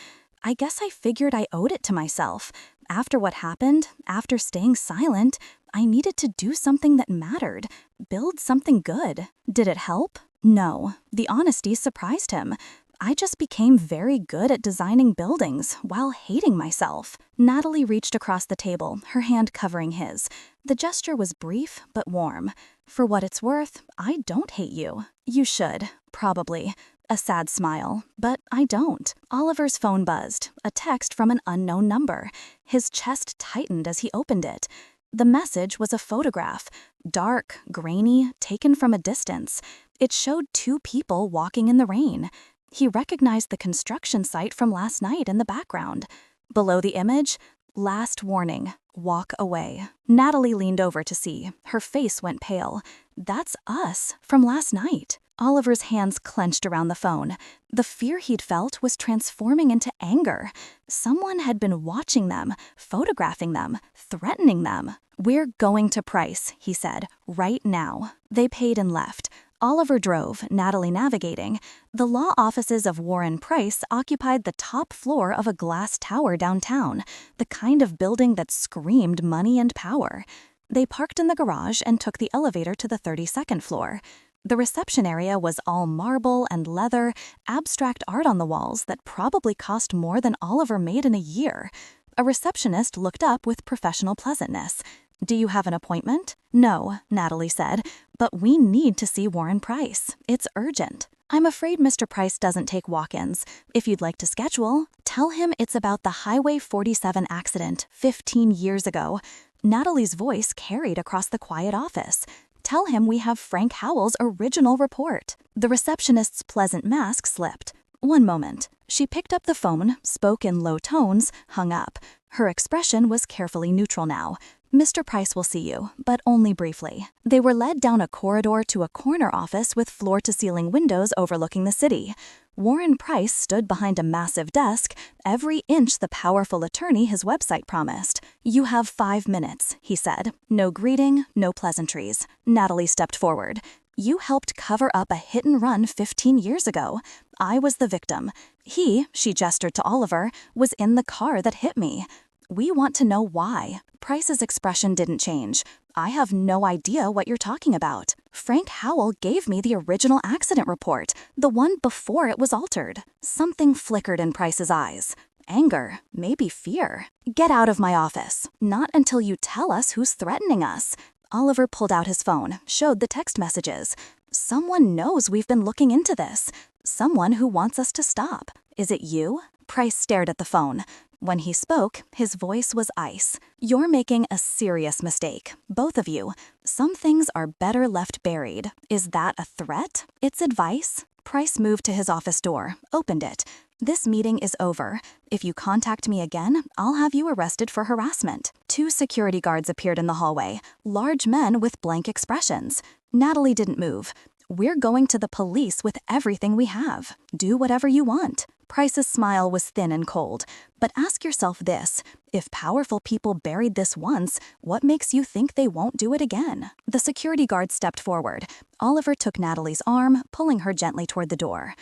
I guess I figured I owed it to myself. After what happened, after staying silent, I needed to do something that mattered. Build something good. Did it help? No. The honesty surprised him. I just became very good at designing buildings while hating myself. Natalie reached across the table, her hand covering his. The gesture was brief but warm. For what it's worth, I don't hate you. You should, probably. A sad smile, but I don't. Oliver's phone buzzed, a text from an unknown number. His chest tightened as he opened it. The message was a photograph, dark, grainy, taken from a distance. It showed two people walking in the rain. He recognized the construction site from last night in the background. Below the image, last warning, walk away. Natalie leaned over to see. Her face went pale. That's us from last night. Oliver's hands clenched around the phone. The fear he'd felt was transforming into anger. Someone had been watching them, photographing them, threatening them. We're going to Price, he said, right now. They paid and left. Oliver drove, Natalie navigating. The law offices of Warren Price occupied the top floor of a glass tower downtown, the kind of building that screamed money and power. They parked in the garage and took the elevator to the 32nd floor. The reception area was all marble and leather, abstract art on the walls that probably cost more than Oliver made in a year. A receptionist looked up with professional pleasantness. Do you have an appointment? No, Natalie said, but we need to see Warren Price. It's urgent. I'm afraid Mr. Price doesn't take walk-ins. If you'd like to schedule, tell him it's about the Highway 47 accident 15 years ago. Natalie's voice carried across the quiet office. Tell him we have Frank Howell's original report. The receptionist's pleasant mask slipped. One moment. She picked up the phone, spoke in low tones, hung up. Her expression was carefully neutral now. Mr. Price will see you, but only briefly. They were led down a corridor to a corner office with floor-to-ceiling windows overlooking the city. Warren Price stood behind a massive desk, every inch the powerful attorney his website promised. You have 5 minutes, he said. No greeting, no pleasantries. Natalie stepped forward. You helped cover up a hit-and-run 15 years ago. I was the victim. He, she gestured to Oliver, was in the car that hit me. We want to know why. Price's expression didn't change. I have no idea what you're talking about. Frank Howell gave me the original accident report, the one before it was altered. Something flickered in Price's eyes. Anger, maybe fear. Get out of my office. Not until you tell us who's threatening us. Oliver pulled out his phone, showed the text messages. Someone knows we've been looking into this. Someone who wants us to stop. Is it you? Price stared at the phone. When he spoke, his voice was ice. You're making a serious mistake, both of you. Some things are better left buried. Is that a threat? It's advice? Price moved to his office door, opened it. This meeting is over. If you contact me again, I'll have you arrested for harassment. 2 security guards appeared in the hallway, large men with blank expressions. Natalie didn't move. We're going to the police with everything we have. Do whatever you want. Price's smile was thin and cold. But ask yourself this. If powerful people buried this once, what makes you think they won't do it again? The security guard stepped forward. Oliver took Natalie's arm, pulling her gently toward the door.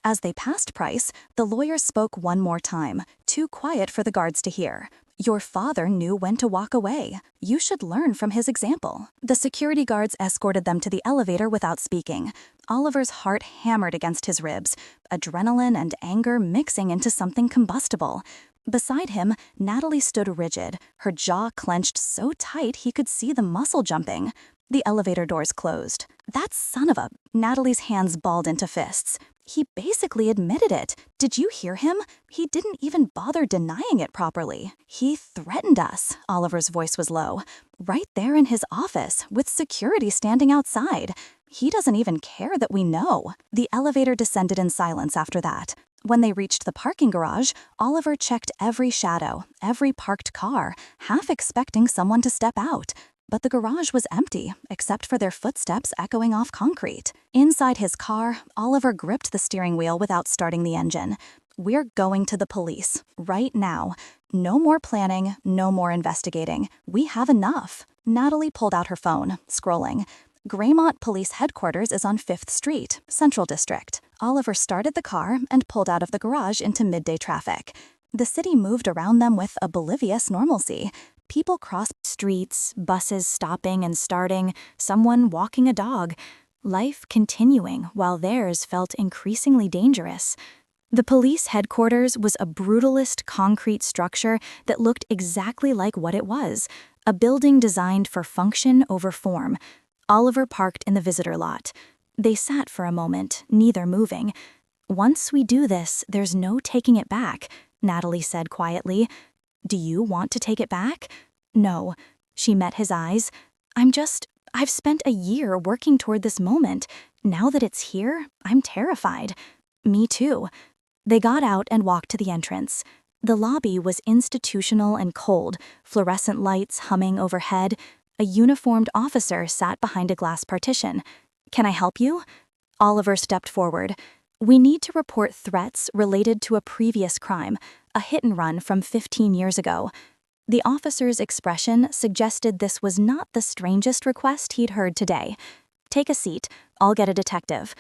As they passed Price, the lawyer spoke one more time, too quiet for the guards to hear. Your father knew when to walk away. You should learn from his example. The security guards escorted them to the elevator without speaking. Oliver's heart hammered against his ribs, adrenaline and anger mixing into something combustible. Beside him, Natalie stood rigid, her jaw clenched so tight he could see the muscle jumping. The elevator doors closed. That son of a... Natalie's hands balled into fists. He basically admitted it. Did you hear him? He didn't even bother denying it properly. He threatened us. Oliver's voice was low. Right there in his office, with security standing outside. He doesn't even care that we know. The elevator descended in silence after that. When they reached the parking garage, Oliver checked every shadow, every parked car, half expecting someone to step out. But the garage was empty, except for their footsteps echoing off concrete. Inside his car, Oliver gripped the steering wheel without starting the engine. "We're going to the police, right now. No more planning, no more investigating. We have enough." Natalie pulled out her phone, scrolling. Graymont Police Headquarters is on 5th Street, Central District. Oliver started the car and pulled out of the garage into midday traffic. The city moved around them with oblivious normalcy. People crossed streets, buses stopping and starting, someone walking a dog. Life continuing while theirs felt increasingly dangerous. The police headquarters was a brutalist concrete structure that looked exactly like what it was, a building designed for function over form. Oliver parked in the visitor lot. They sat for a moment, neither moving. "Once we do this, there's no taking it back," Natalie said quietly. "Do you want to take it back?" "No." She met his eyes. I've spent a year working toward this moment. Now that it's here, I'm terrified." "Me too." They got out and walked to the entrance. The lobby was institutional and cold, fluorescent lights humming overhead. A uniformed officer sat behind a glass partition. "Can I help you?" Oliver stepped forward. "We need to report threats related to a previous crime, a hit-and-run from 15 years ago." The officer's expression suggested this was not the strangest request he'd heard today. "Take a seat. I'll get a detective."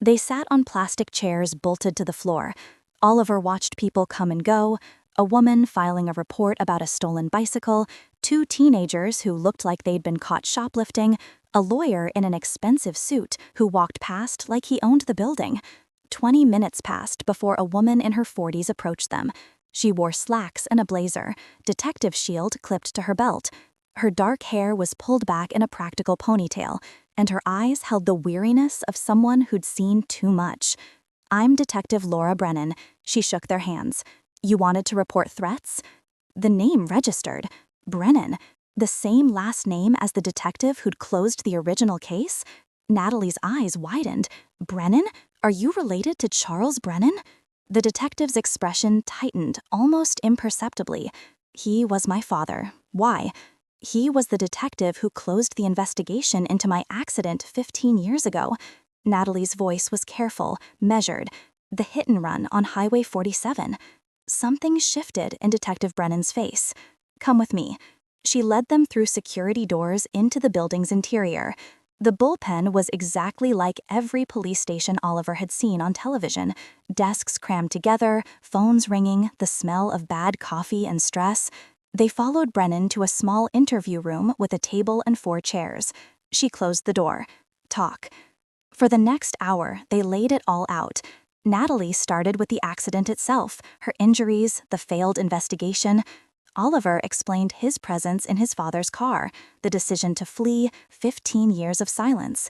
They sat on plastic chairs bolted to the floor. Oliver watched people come and go, a woman filing a report about a stolen bicycle, 2 teenagers who looked like they'd been caught shoplifting, a lawyer in an expensive suit who walked past like he owned the building. 20 minutes passed before a woman in her 40s approached them. She wore slacks and a blazer, detective shield clipped to her belt. Her dark hair was pulled back in a practical ponytail, and her eyes held the weariness of someone who'd seen too much. "I'm Detective Laura Brennan." She shook their hands. "You wanted to report threats?" The name registered. Brennan. The same last name as the detective who'd closed the original case? Natalie's eyes widened. "Brennan? Are you related to Charles Brennan?" The detective's expression tightened almost imperceptibly. "He was my father. Why?" "He was the detective who closed the investigation into my accident 15 years ago." Natalie's voice was careful, measured. "The hit-and-run on Highway 47. Something shifted in Detective Brennan's face. "Come with me." She led them through security doors into the building's interior. The bullpen was exactly like every police station Oliver had seen on television. Desks crammed together, phones ringing, the smell of bad coffee and stress. They followed Brennan to a small interview room with a table and 4 chairs. She closed the door. "Talk." For the next hour, they laid it all out. Natalie started with the accident itself, her injuries, the failed investigation. Oliver explained his presence in his father's car, the decision to flee, 15 years of silence.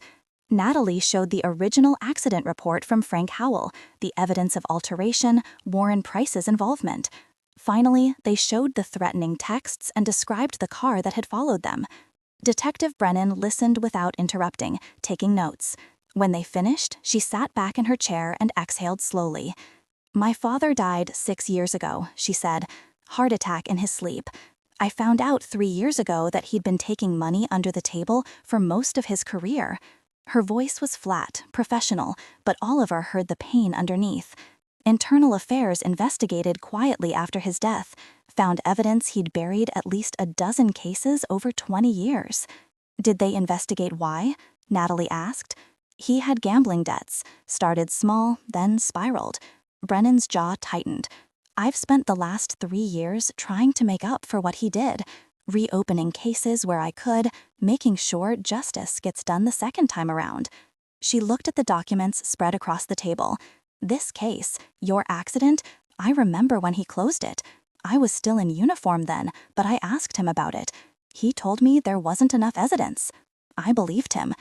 Natalie showed the original accident report from Frank Howell, the evidence of alteration, Warren Price's involvement. Finally, they showed the threatening texts and described the car that had followed them. Detective Brennan listened without interrupting, taking notes. When they finished, she sat back in her chair and exhaled slowly. "My father died 6 years ago," she said. "Heart attack in his sleep. I found out 3 years ago that he'd been taking money under the table for most of his career." Her voice was flat, professional, but Oliver heard the pain underneath. Internal Affairs investigated quietly after his death, found evidence he'd buried at least a dozen cases over 20 years. "Did they investigate why?" Natalie asked. "He had gambling debts, started small, then spiraled." Brennan's jaw tightened. "I've spent the last 3 years trying to make up for what he did, reopening cases where I could, making sure justice gets done the second time around." She looked at the documents spread across the table. "This case, your accident, I remember when he closed it. I was still in uniform then, but I asked him about it. He told me there wasn't enough evidence. I believed him."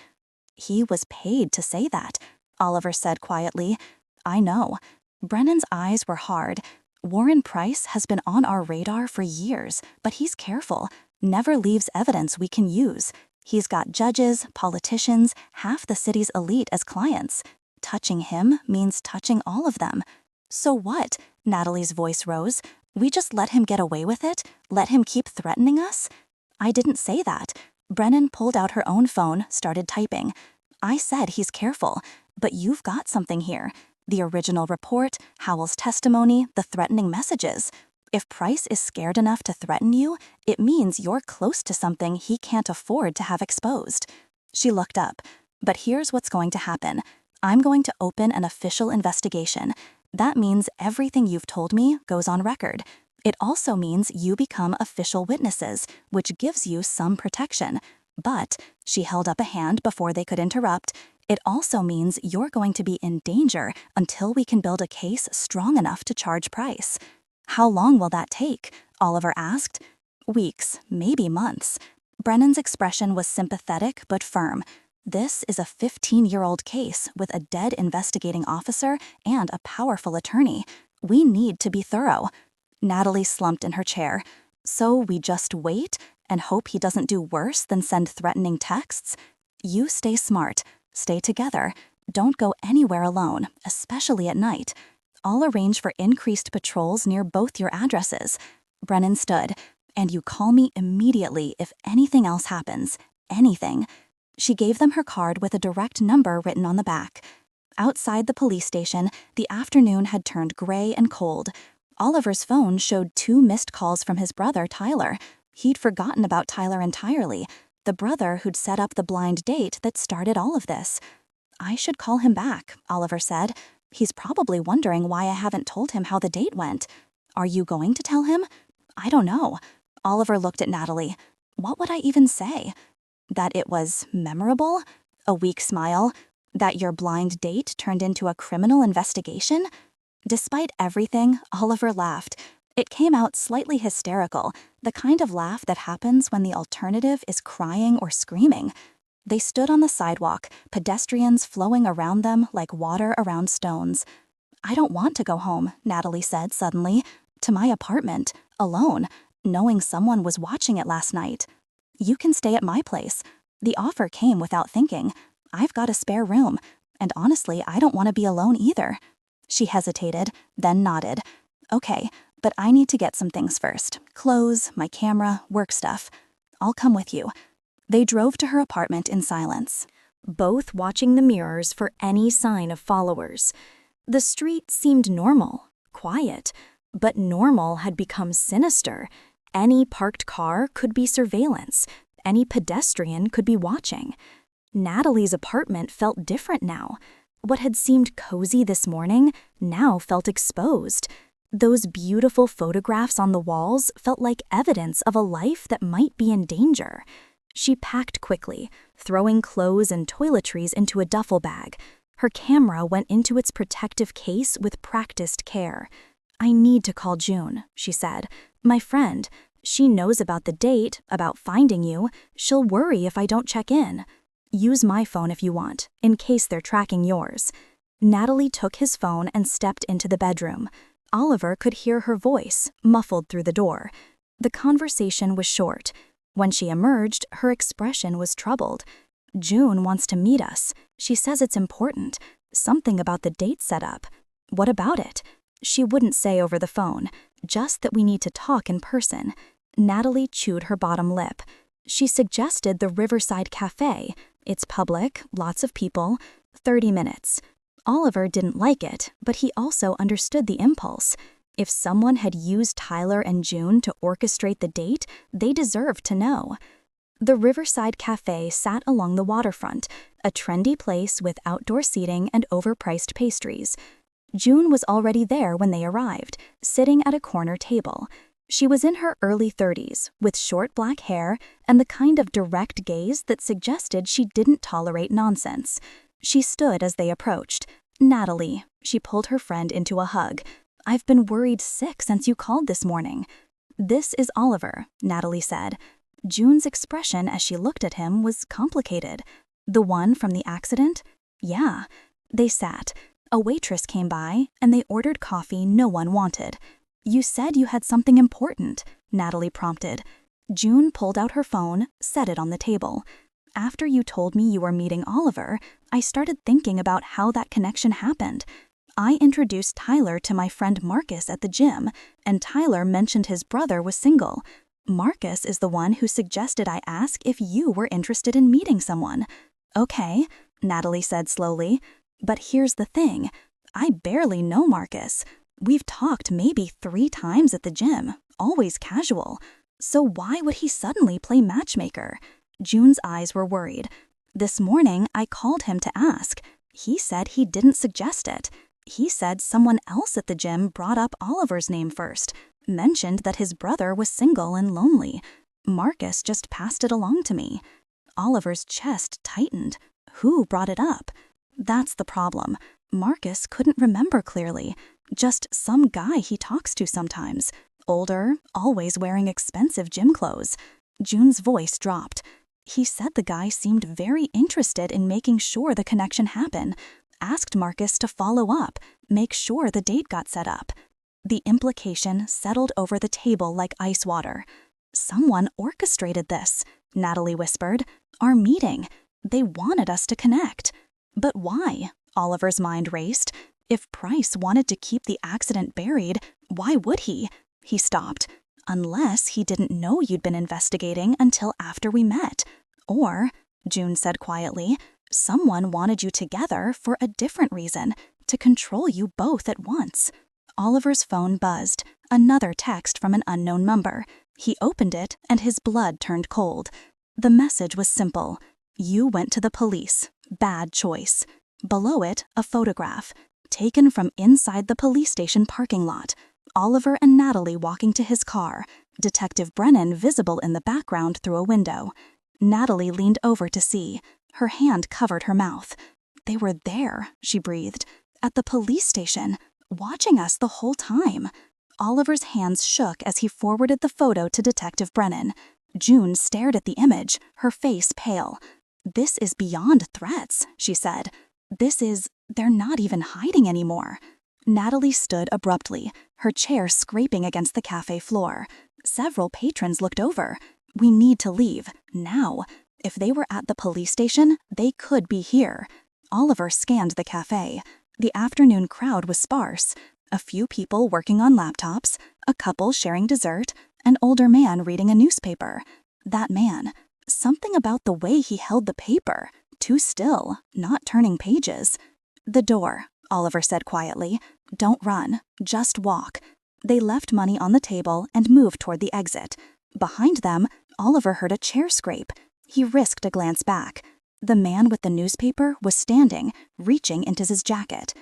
"He was paid to say that," Oliver said quietly. "I know." Brennan's eyes were hard. "Warren Price has been on our radar for years, but he's careful, never leaves evidence we can use. He's got judges, politicians, half the city's elite as clients. Touching him means touching all of them." "So what?" Natalie's voice rose. "We just let him get away with it? Let him keep threatening us?" "I didn't say that." Brennan pulled out her own phone, started typing. I said he's careful, but you've got something here. The original report, Howell's testimony, the threatening messages. If Price is scared enough to threaten you, it means you're close to something he can't afford to have exposed. She looked up. But here's what's going to happen. I'm going to open an official investigation. That means everything you've told me goes on record. It also means you become official witnesses, which gives you some protection. But, she held up a hand before they could interrupt, it also means you're going to be in danger until we can build a case strong enough to charge Price. How long will that take? Oliver asked. Weeks, maybe months. Brennan's expression was sympathetic but firm. This is a 15-year-old case with a dead investigating officer and a powerful attorney. We need to be thorough. Natalie slumped in her chair. So we just wait and hope he doesn't do worse than send threatening texts? You stay smart. Stay together. Don't go anywhere alone, especially at night. I'll arrange for increased patrols near both your addresses. Brennan stood. And you call me immediately if anything else happens. Anything. She gave them her card with a direct number written on the back. Outside the police station, the afternoon had turned gray and cold. Oliver's phone showed 2 missed calls from his brother, Tyler. He'd forgotten about Tyler entirely, the brother who'd set up the blind date that started all of this. I should call him back, Oliver said. He's probably wondering why I haven't told him how the date went. Are you going to tell him? I don't know. Oliver looked at Natalie. What would I even say? That it was memorable? A weak smile? That your blind date turned into a criminal investigation? Despite everything, Oliver laughed. It came out slightly hysterical, the kind of laugh that happens when the alternative is crying or screaming. They stood on the sidewalk, pedestrians flowing around them like water around stones. I don't want to go home, Natalie said suddenly. To my apartment, alone, knowing someone was watching it last night. You can stay at my place. The offer came without thinking. I've got a spare room, and honestly, I don't want to be alone either. She hesitated, then nodded. Okay, but I need to get some things first. Clothes, my camera, work stuff. I'll come with you. They drove to her apartment in silence, both watching the mirrors for any sign of followers. The street seemed normal, quiet, but normal had become sinister. Any parked car could be surveillance. Any pedestrian could be watching. Natalie's apartment felt different now. What had seemed cozy this morning now felt exposed. Those beautiful photographs on the walls felt like evidence of a life that might be in danger. She packed quickly, throwing clothes and toiletries into a duffel bag. Her camera went into its protective case with practiced care. I need to call June, she said. My friend. She knows about the date, about finding you. She'll worry if I don't check in. Use my phone if you want, in case they're tracking yours. Natalie took his phone and stepped into the bedroom. Oliver could hear her voice, muffled through the door. The conversation was short. When she emerged, her expression was troubled. June wants to meet us. She says it's important. Something about the date setup. What about it? She wouldn't say over the phone, just that we need to talk in person. Natalie chewed her bottom lip. She suggested the Riverside Cafe. It's public, lots of people, 30 minutes. Oliver didn't like it, but he also understood the impulse. If someone had used Tyler and June to orchestrate the date, they deserved to know. The Riverside Cafe sat along the waterfront, a trendy place with outdoor seating and overpriced pastries. June was already there when they arrived, sitting at a corner table. She was in her early 30s, with short black hair and the kind of direct gaze that suggested she didn't tolerate nonsense. She stood as they approached. Natalie, she pulled her friend into a hug. I've been worried sick since you called this morning. This is Oliver, Natalie said. June's expression as she looked at him was complicated. The one from the accident? Yeah. They sat. A waitress came by, and they ordered coffee no one wanted. You said you had something important, Natalie prompted. June pulled out her phone, set it on the table. After you told me you were meeting Oliver, I started thinking about how that connection happened. I introduced Tyler to my friend Marcus at the gym, and Tyler mentioned his brother was single. Marcus is the one who suggested I ask if you were interested in meeting someone. Okay, Natalie said slowly. But here's the thing. I barely know Marcus. We've talked maybe 3 times at the gym, always casual. So why would he suddenly play matchmaker? June's eyes were worried. This morning, I called him to ask. He said he didn't suggest it. He said someone else at the gym brought up Oliver's name first, mentioned that his brother was single and lonely. Marcus just passed it along to me. Oliver's chest tightened. Who brought it up? That's the problem. Marcus couldn't remember clearly. Just some guy he talks to sometimes. Older, always wearing expensive gym clothes. June's voice dropped. He said the guy seemed very interested in making sure the connection happened. Asked Marcus to follow up, make sure the date got set up. The implication settled over the table like ice water. Someone orchestrated this, Natalie whispered. Our meeting. They wanted us to connect. But why? Oliver's mind raced. If Price wanted to keep the accident buried, why would he? He stopped. Unless he didn't know you'd been investigating until after we met. Or, June said quietly, someone wanted you together for a different reason, to control you both at once. Oliver's phone buzzed, another text from an unknown number. He opened it and his blood turned cold. The message was simple. You went to the police. Bad choice. Below it, a photograph, taken from inside the police station parking lot. Oliver and Natalie walking to his car, Detective Brennan visible in the background through a window. Natalie leaned over to see. Her hand covered her mouth. They were there, she breathed, at the police station, watching us the whole time. Oliver's hands shook as he forwarded the photo to Detective Brennan. June stared at the image, her face pale. This is beyond threats, she said. They're not even hiding anymore. Natalie stood abruptly, her chair scraping against the cafe floor. Several patrons looked over. We need to leave, now. If they were at the police station, they could be here. Oliver scanned the cafe. The afternoon crowd was sparse. A few people working on laptops, a couple sharing dessert, an older man reading a newspaper. That man. Something about the way he held the paper. Too still, not turning pages. The door, Oliver said quietly. Don't run, just walk. They left money on the table and moved toward the exit. Behind them, Oliver heard a chair scrape. He risked a glance back. The man with the newspaper was standing, reaching into his jacket.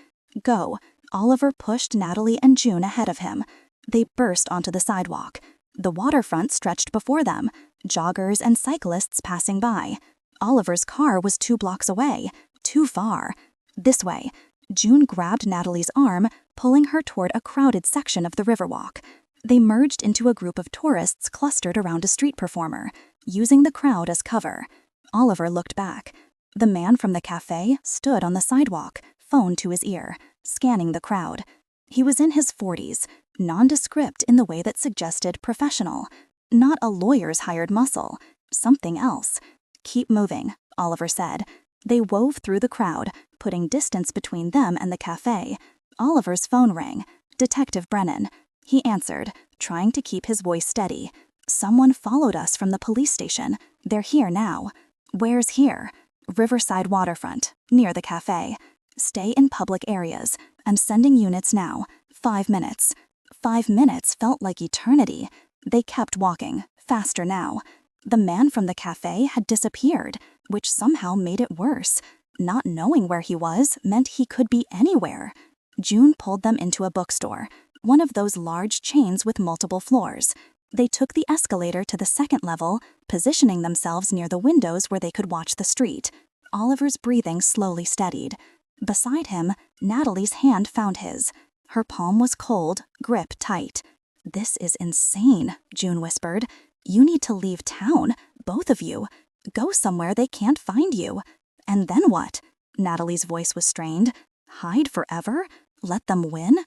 Go. Oliver pushed Natalie and June ahead of him. They burst onto the sidewalk. The waterfront stretched before them, joggers and cyclists passing by. Oliver's car was 2 blocks away, too far. This way. June grabbed Natalie's arm, pulling her toward a crowded section of the Riverwalk. They merged into a group of tourists clustered around a street performer, using the crowd as cover. Oliver looked back. The man from the cafe stood on the sidewalk, phone to his ear, scanning the crowd. He was in his 40s, nondescript in the way that suggested professional. Not a lawyer's hired muscle, something else. Keep moving, Oliver said. They wove through the crowd, putting distance between them and the cafe. Oliver's phone rang. Detective Brennan. He answered, trying to keep his voice steady. Someone followed us from the police station. They're here now. Where's here? Riverside waterfront, near the cafe. Stay in public areas. I'm sending units now. 5 minutes. 5 minutes felt like eternity. They kept walking, faster now. The man from the cafe had disappeared, which somehow made it worse. Not knowing where he was meant he could be anywhere. June pulled them into a bookstore, one of those large chains with multiple floors. They took the escalator to the 2nd level, positioning themselves near the windows where they could watch the street. Oliver's breathing slowly steadied. Beside him, Natalie's hand found his. Her palm was cold, grip tight. This is insane, June whispered. You need to leave town, both of you. Go somewhere they can't find you. And then what? Natalie's voice was strained. Hide forever? Let them win?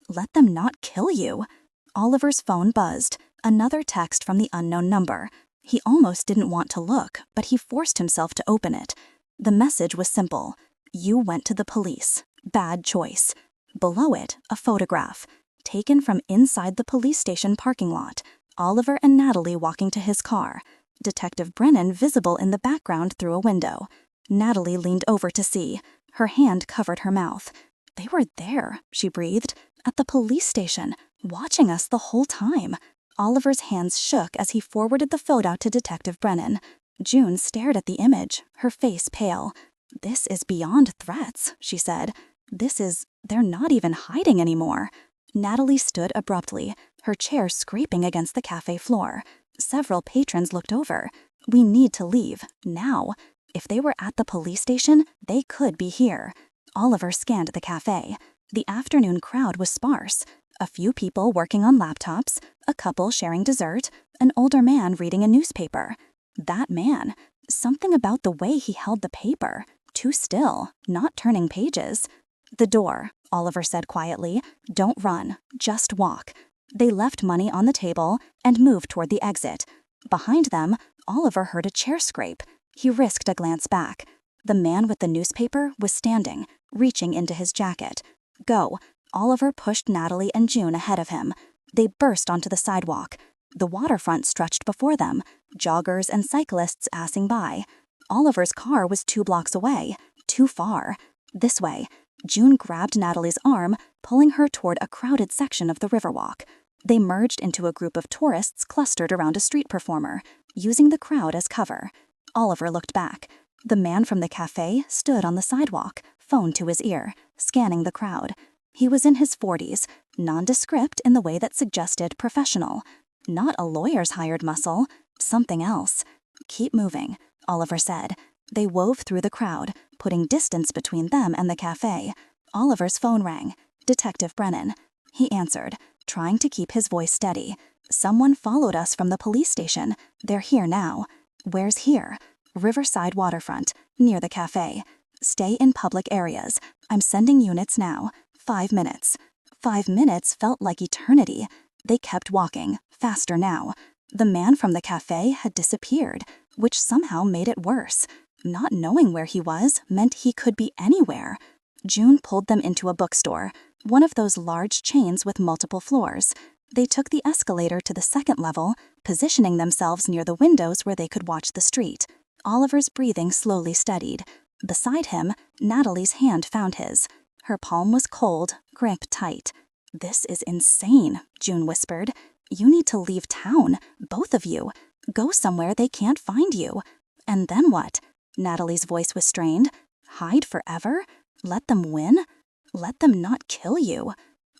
Let them not kill you? Oliver's phone buzzed. Another text from the unknown number. He almost didn't want to look, but he forced himself to open it. The message was simple. You went to the police. Bad choice. Below it, a photograph, taken from inside the police station parking lot. Oliver and Natalie walking to his car. Detective Brennan visible in the background through a window. Natalie leaned over to see. Her hand covered her mouth. They were there, she breathed, at the police station, watching us the whole time. Oliver's hands shook as he forwarded the photo to Detective Brennan. June stared at the image, her face pale. "This is beyond threats," she said. They're not even hiding anymore." Natalie stood abruptly, her chair scraping against the cafe floor. Several patrons looked over. "We need to leave, now. If they were at the police station, they could be here." Oliver scanned the cafe. The afternoon crowd was sparse. A few people working on laptops, a couple sharing dessert, an older man reading a newspaper. That man. Something about the way he held the paper. Too still, not turning pages. "The door," Oliver said quietly. "Don't run, just walk." They left money on the table and moved toward the exit. Behind them, Oliver heard a chair scrape. He risked a glance back. The man with the newspaper was standing, reaching into his jacket. "Go." Oliver pushed Natalie and June ahead of him. They burst onto the sidewalk. The waterfront stretched before them, joggers and cyclists passing by. Oliver's car was 2 blocks away. Too far. "This way." June grabbed Natalie's arm, pulling her toward a crowded section of the Riverwalk. They merged into a group of tourists clustered around a street performer, using the crowd as cover. Oliver looked back. The man from the cafe stood on the sidewalk, phone to his ear, scanning the crowd. He was in his 40s, nondescript in the way that suggested professional. Not a lawyer's hired muscle, something else. "Keep moving," Oliver said. They wove through the crowd, putting distance between them and the cafe. Oliver's phone rang. Detective Brennan. He answered, trying to keep his voice steady. "Someone followed us from the police station. They're here now." "Where's here?" "Riverside waterfront, near the cafe. Stay in public areas. I'm sending units now. 5 minutes." 5 minutes felt like eternity. They kept walking, faster now. The man from the cafe had disappeared, which somehow made it worse. Not knowing where he was meant he could be anywhere. June pulled them into a bookstore, one of those large chains with multiple floors. They took the escalator to the second level, positioning themselves near the windows where they could watch the street. Oliver's breathing slowly steadied. Beside him, Natalie's hand found his. Her palm was cold, grip tight. "This is insane," June whispered. "You need to leave town, both of you. Go somewhere they can't find you." "And then what?" Natalie's voice was strained. "Hide forever? Let them win? Let them not kill you?"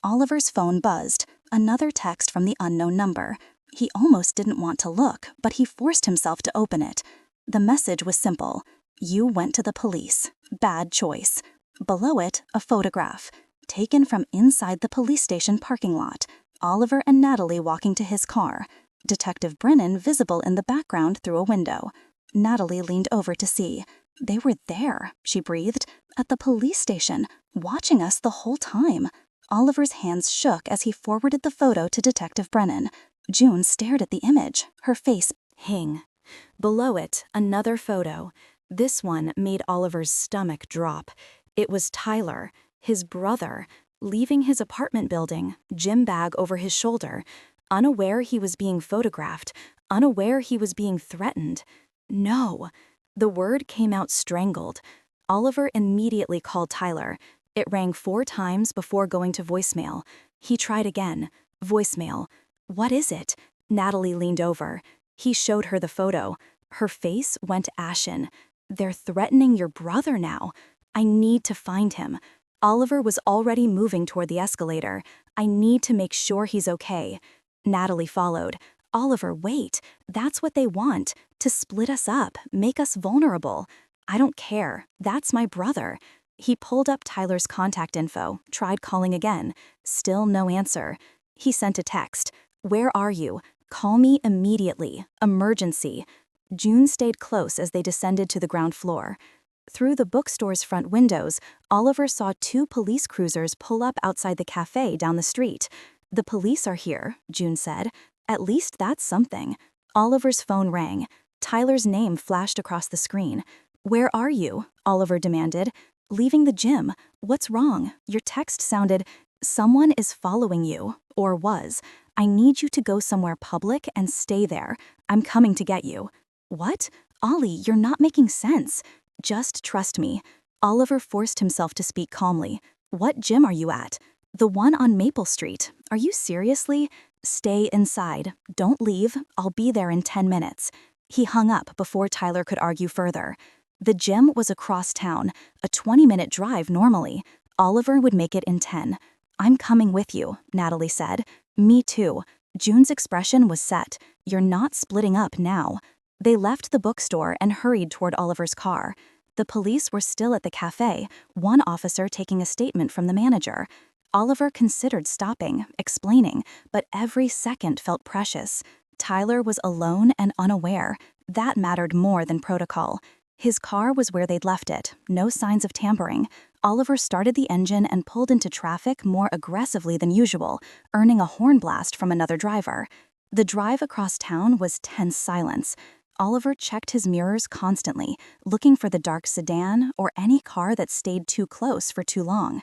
Oliver's phone buzzed. Another text from the unknown number. He almost didn't want to look, but he forced himself to open it. The message was simple. "You went to the police. Bad choice." Below it, a photograph, taken from inside the police station parking lot. Oliver and Natalie walking to his car. Detective Brennan visible in the background through a window. Natalie leaned over to see. "They were there," she breathed, "at the police station, watching us the whole time." Oliver's hands shook as he forwarded the photo to Detective Brennan. June stared at the image, her face hing. Below it, another photo. This one made Oliver's stomach drop. It was Tyler, his brother, leaving his apartment building, gym bag over his shoulder, unaware he was being photographed, unaware he was being threatened. "No." The word came out strangled. Oliver immediately called Tyler. It rang 4 times before going to voicemail. He tried again. Voicemail. "What is it?" Natalie leaned over. He showed her the photo. Her face went ashen. "They're threatening your brother now. I need to find him." Oliver was already moving toward the escalator. "I need to make sure he's okay." Natalie followed. "Oliver, wait. That's what they want. To split us up, make us vulnerable." "I don't care. That's my brother." He pulled up Tyler's contact info, tried calling again. Still no answer. He sent a text. "Where are you? Call me immediately. Emergency." June stayed close as they descended to the ground floor. Through the bookstore's front windows, Oliver saw 2 police cruisers pull up outside the cafe down the street. "The police are here," June said. "At least that's something." Oliver's phone rang. Tyler's name flashed across the screen. "Where are you?" Oliver demanded. "Leaving the gym. What's wrong? Your text sounded, 'Someone is following you,' or was. I need you to go somewhere public and stay there. I'm coming to get you." "What? Ollie, you're not making sense." "Just trust me." Oliver forced himself to speak calmly. "What gym are you at?" "The one on Maple Street. Are you seriously?" "Stay inside. Don't leave. I'll be there in 10 minutes." He hung up before Tyler could argue further. The gym was across town, a 20-minute drive normally. Oliver would make it in 10. "I'm coming with you," Natalie said. "Me too." June's expression was set. "You're not splitting up now." They left the bookstore and hurried toward Oliver's car. The police were still at the cafe, one officer taking a statement from the manager. Oliver considered stopping, explaining, but every second felt precious. Tyler was alone and unaware. That mattered more than protocol. His car was where they'd left it, no signs of tampering. Oliver started the engine and pulled into traffic more aggressively than usual, earning a horn blast from another driver. The drive across town was tense silence. Oliver checked his mirrors constantly, looking for the dark sedan or any car that stayed too close for too long.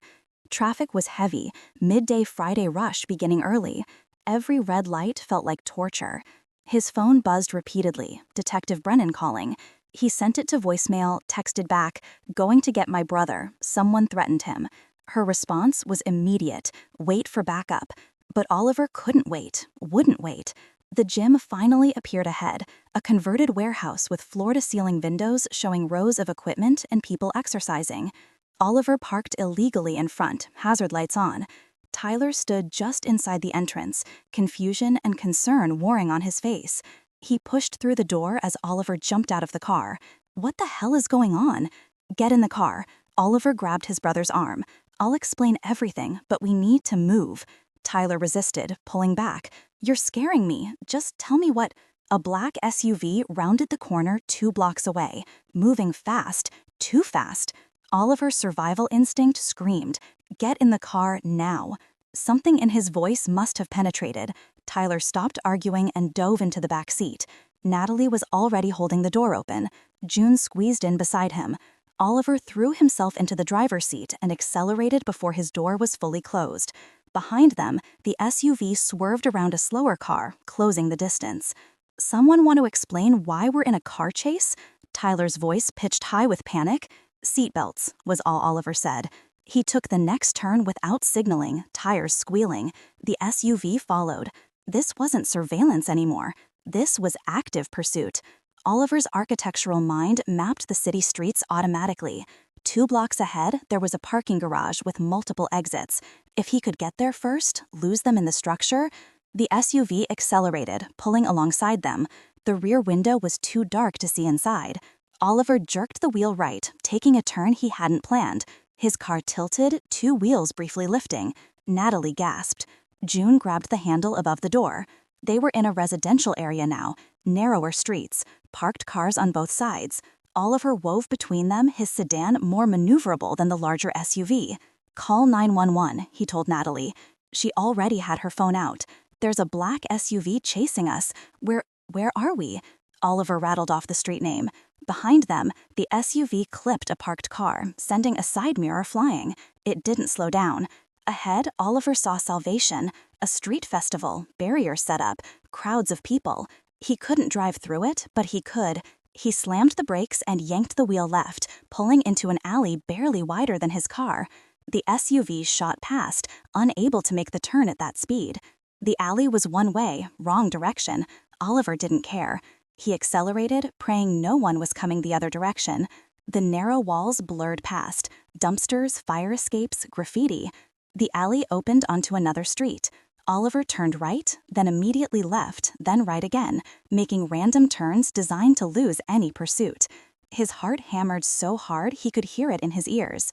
Traffic was heavy, midday Friday rush beginning early. Every red light felt like torture. His phone buzzed repeatedly, Detective Brennan calling. He sent it to voicemail, texted back, "Going to get my brother. Someone threatened him." Her response was immediate, "Wait for backup." But Oliver couldn't wait, wouldn't wait. The gym finally appeared ahead, a converted warehouse with floor-to-ceiling windows showing rows of equipment and people exercising. Oliver parked illegally in front, hazard lights on. Tyler stood just inside the entrance, confusion and concern warring on his face. He pushed through the door as Oliver jumped out of the car. "What the hell is going on?" "Get in the car." Oliver grabbed his brother's arm. "I'll explain everything, but we need to move." Tyler resisted, pulling back. "You're scaring me. Just tell me what—" A black SUV rounded the corner 2 blocks away, moving fast, too fast. Oliver's survival instinct screamed, "Get in the car now." Something in his voice must have penetrated. Tyler stopped arguing and dove into the back seat. Natalie was already holding the door open. June squeezed in beside him. Oliver threw himself into the driver's seat and accelerated before his door was fully closed. Behind them, the SUV swerved around a slower car, closing the distance. "Someone want to explain why we're in a car chase?" Tyler's voice pitched high with panic. "Seatbelts," was all Oliver said. He took the next turn without signaling, tires squealing. The SUV followed. This wasn't surveillance anymore. This was active pursuit. Oliver's architectural mind mapped the city streets automatically. 2 blocks ahead, there was a parking garage with multiple exits. If he could get there first, lose them in the structure— The SUV accelerated, pulling alongside them. The rear window was too dark to see inside. Oliver jerked the wheel right, taking a turn he hadn't planned. His car tilted, 2 wheels briefly lifting. Natalie gasped. June grabbed the handle above the door. They were in a residential area now, narrower streets, parked cars on both sides. Oliver wove between them, his sedan more maneuverable than the larger SUV. "Call 911, he told Natalie. She already had her phone out. "There's a black SUV chasing us. Where are we?" Oliver rattled off the street name. Behind them, the SUV clipped a parked car, sending a side mirror flying. It didn't slow down. Ahead, Oliver saw Salvation, a street festival, barriers set up, crowds of people. He couldn't drive through it, but he could. He slammed the brakes and yanked the wheel left, pulling into an alley barely wider than his car. The SUV shot past, unable to make the turn at that speed. The alley was one way, wrong direction. Oliver didn't care. He accelerated, praying no one was coming the other direction. The narrow walls blurred past. Dumpsters, fire escapes, graffiti. The alley opened onto another street. Oliver turned right, then immediately left, then right again, making random turns designed to lose any pursuit. His heart hammered so hard he could hear it in his ears.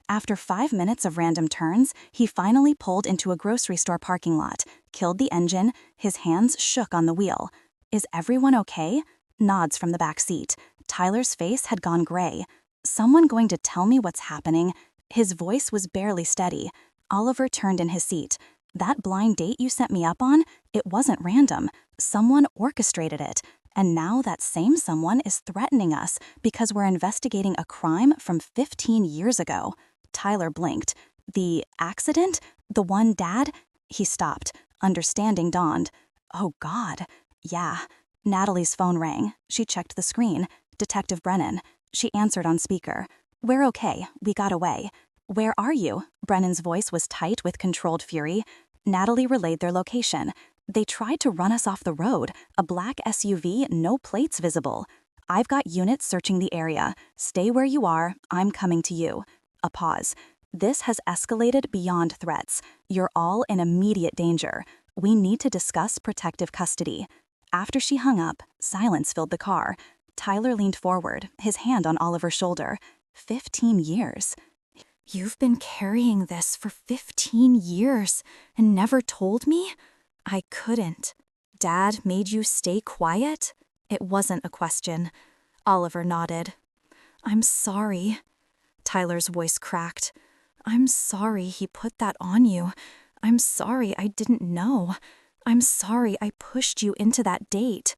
After 5 minutes of random turns, he finally pulled into a grocery store parking lot, killed the engine, his hands shook on the wheel. "Is everyone okay?" Nods from the back seat. Tyler's face had gone gray. "Someone going to tell me what's happening?" His voice was barely steady. Oliver turned in his seat. "That blind date you sent me up on? It wasn't random. Someone orchestrated it. And now that same someone is threatening us because we're investigating a crime from 15 years ago. Tyler blinked. "The accident? The one Dad?" He stopped. Understanding dawned. Oh, God. Yeah. Natalie's phone rang. She checked the screen. Detective Brennan. She answered on speaker. We're okay. We got away. Where are you? Brennan's voice was tight with controlled fury. Natalie relayed their location. They tried to run us off the road. A black SUV, no plates visible. I've got units searching the area. Stay where you are. I'm coming to you. A pause. This has escalated beyond threats. You're all in immediate danger. We need to discuss protective custody. After she hung up, silence filled the car. Tyler leaned forward, his hand on Oliver's shoulder. 15 years. You've been carrying this for 15 years and never told me? I couldn't. Dad made you stay quiet? It wasn't a question. Oliver nodded. I'm sorry. Tyler's voice cracked. I'm sorry he put that on you. I'm sorry I didn't know. I'm sorry I pushed you into that date.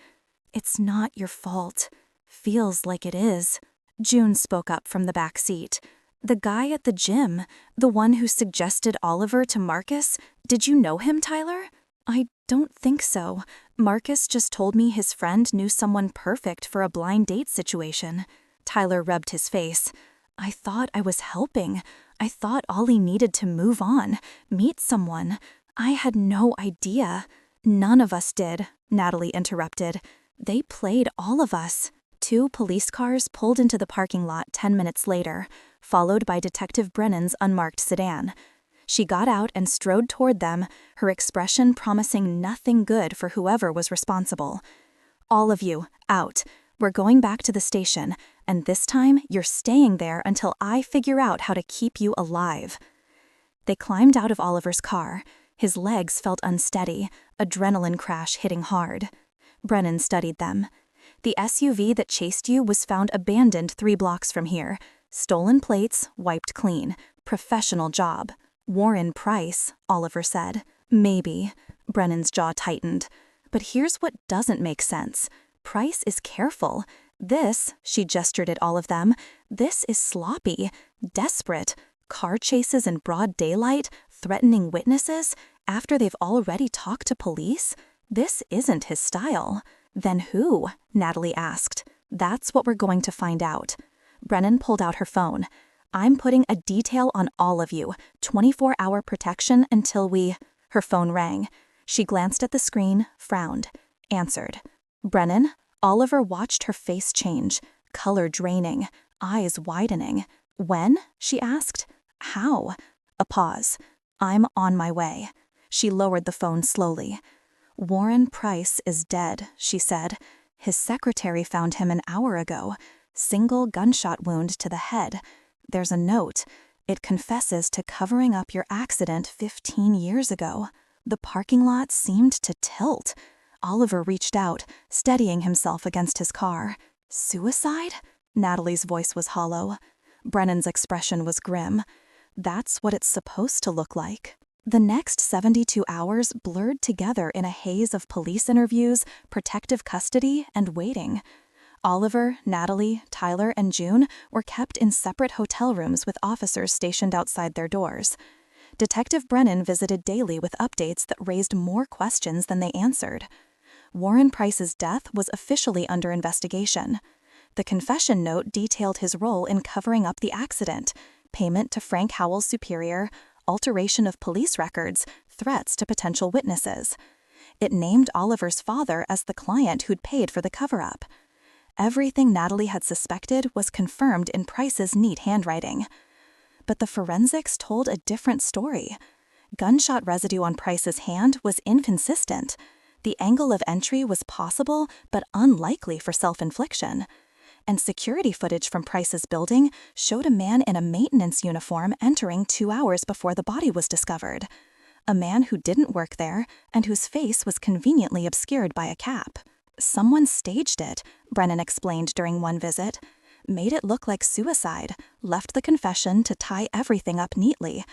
It's not your fault. Feels like it is. June spoke up from the back seat. The guy at the gym, the one who suggested Oliver to Marcus, did you know him, Tyler? I don't think so. Marcus just told me his friend knew someone perfect for a blind date situation. Tyler rubbed his face. I thought I was helping. I thought Ollie needed to move on, meet someone. I had no idea. None of us did, Natalie interrupted. They played all of us. 2 police cars pulled into the parking lot 10 minutes later, followed by Detective Brennan's unmarked sedan. She got out and strode toward them, her expression promising nothing good for whoever was responsible. All of you, out. We're going back to the station, and this time you're staying there until I figure out how to keep you alive. They climbed out of Oliver's car. His legs felt unsteady, adrenaline crash hitting hard. Brennan studied them. The SUV that chased you was found abandoned 3 blocks from here. Stolen plates, wiped clean. Professional job. Warren Price, Oliver said. Maybe. Brennan's jaw tightened. But here's what doesn't make sense. Price is careful. This, she gestured at all of them, this is sloppy, desperate. Car chases in broad daylight, threatening witnesses, after they've already talked to police? This isn't his style. Then who? Natalie asked. That's what we're going to find out. Brennan pulled out her phone. I'm putting a detail on all of you. 24-hour protection until we... Her phone rang. She glanced at the screen, frowned, answered. Brennan? Oliver watched her face change, color draining, eyes widening. When? She asked. How? A pause. I'm on my way. She lowered the phone slowly. Warren Price is dead, she said. His secretary found him an hour ago. Single gunshot wound to the head. There's a note. It confesses to covering up your accident 15 years ago. The parking lot seemed to tilt. Oliver reached out, steadying himself against his car. Suicide? Natalie's voice was hollow. Brennan's expression was grim. That's what it's supposed to look like. The next 72 hours blurred together in a haze of police interviews, protective custody, and waiting. Oliver, Natalie, Tyler, and June were kept in separate hotel rooms with officers stationed outside their doors. Detective Brennan visited daily with updates that raised more questions than they answered. Warren Price's death was officially under investigation. The confession note detailed his role in covering up the accident, payment to Frank Howell's superior, alteration of police records, threats to potential witnesses. It named Oliver's father as the client who'd paid for the cover-up. Everything Natalie had suspected was confirmed in Price's neat handwriting. But the forensics told a different story. Gunshot residue on Price's hand was inconsistent. The angle of entry was possible, but unlikely for self-infliction. And security footage from Price's building showed a man in a maintenance uniform entering 2 hours before the body was discovered. A man who didn't work there and whose face was conveniently obscured by a cap. Someone staged it, Brennan explained during one visit. Made it look like suicide, left the confession to tie everything up neatly.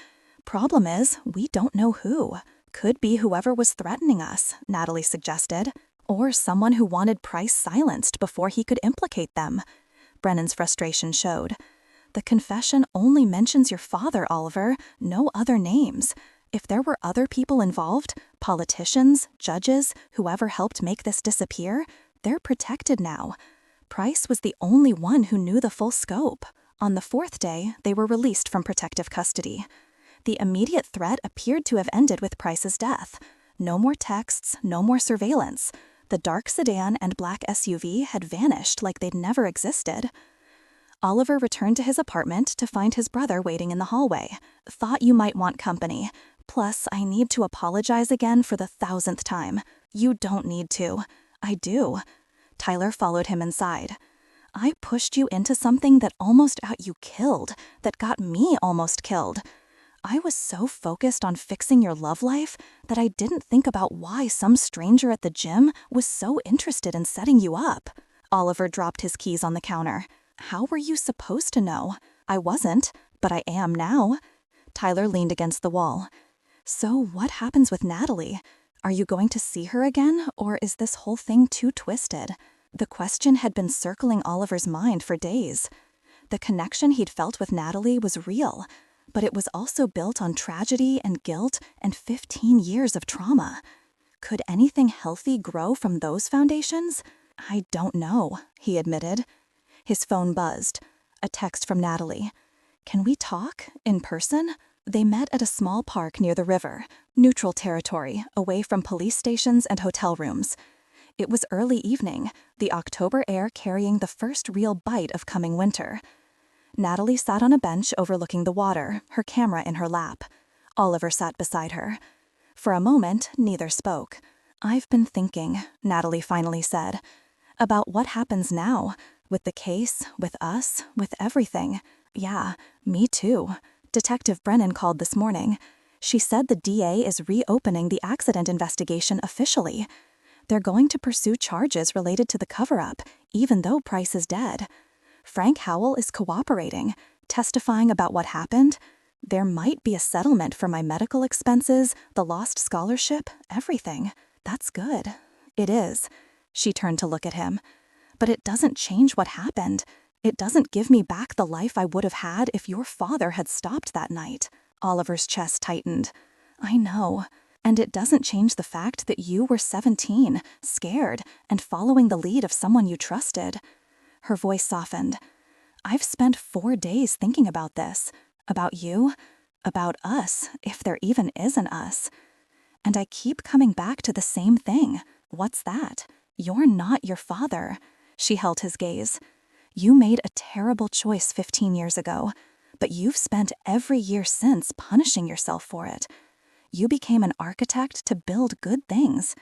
Problem is, we don't know who. Could be whoever was threatening us, Natalie suggested. Or someone who wanted Price silenced before he could implicate them. Brennan's frustration showed. The confession only mentions your father, Oliver, no other names. If there were other people involved, politicians, judges, whoever helped make this disappear, they're protected now. Price was the only one who knew the full scope. On the fourth day, they were released from protective custody. The immediate threat appeared to have ended with Price's death. No more texts, no more surveillance. The dark sedan and black SUV had vanished like they'd never existed. Oliver returned to his apartment to find his brother waiting in the hallway. "Thought you might want company. Plus, I need to apologize again for the 1,000th time." "You don't need to." "I do." Tyler followed him inside. "I pushed you into something that almost got you killed, that got me almost killed. I was so focused on fixing your love life that I didn't think about why some stranger at the gym was so interested in setting you up." Oliver dropped his keys on the counter. "How were you supposed to know?" "I wasn't, but I am now." Tyler leaned against the wall. "So what happens with Natalie? Are you going to see her again, or is this whole thing too twisted?" The question had been circling Oliver's mind for days. The connection he'd felt with Natalie was real, but it was also built on tragedy and guilt and 15 years of trauma. Could anything healthy grow from those foundations? "I don't know," he admitted. His phone buzzed. A text from Natalie. "Can we talk? In person?" They met at a small park near the river, neutral territory, away from police stations and hotel rooms. It was early evening, the October air carrying the first real bite of coming winter. Natalie sat on a bench overlooking the water, her camera in her lap. Oliver sat beside her. For a moment, neither spoke. "I've been thinking," Natalie finally said, "about what happens now, with the case, with us, with everything." "Yeah, me too. Detective Brennan called this morning. She said the DA is reopening the accident investigation officially. They're going to pursue charges related to the cover-up, even though Price is dead. Frank Howell is cooperating, testifying about what happened. There might be a settlement for my medical expenses, the lost scholarship, everything. That's good." "It is." She turned to look at him. "But it doesn't change what happened. It doesn't give me back the life I would have had if your father had stopped that night." Oliver's chest tightened. "I know. And it doesn't change the fact that you were 17, scared, and following the lead of someone you trusted." Her voice softened. "I've spent 4 days thinking about this. About you. About us, if there even is an us. And I keep coming back to the same thing. What's that? You're not your father." She held his gaze. "You made a terrible choice 15 years ago, but you've spent every year since punishing yourself for it. You became an architect to build good things.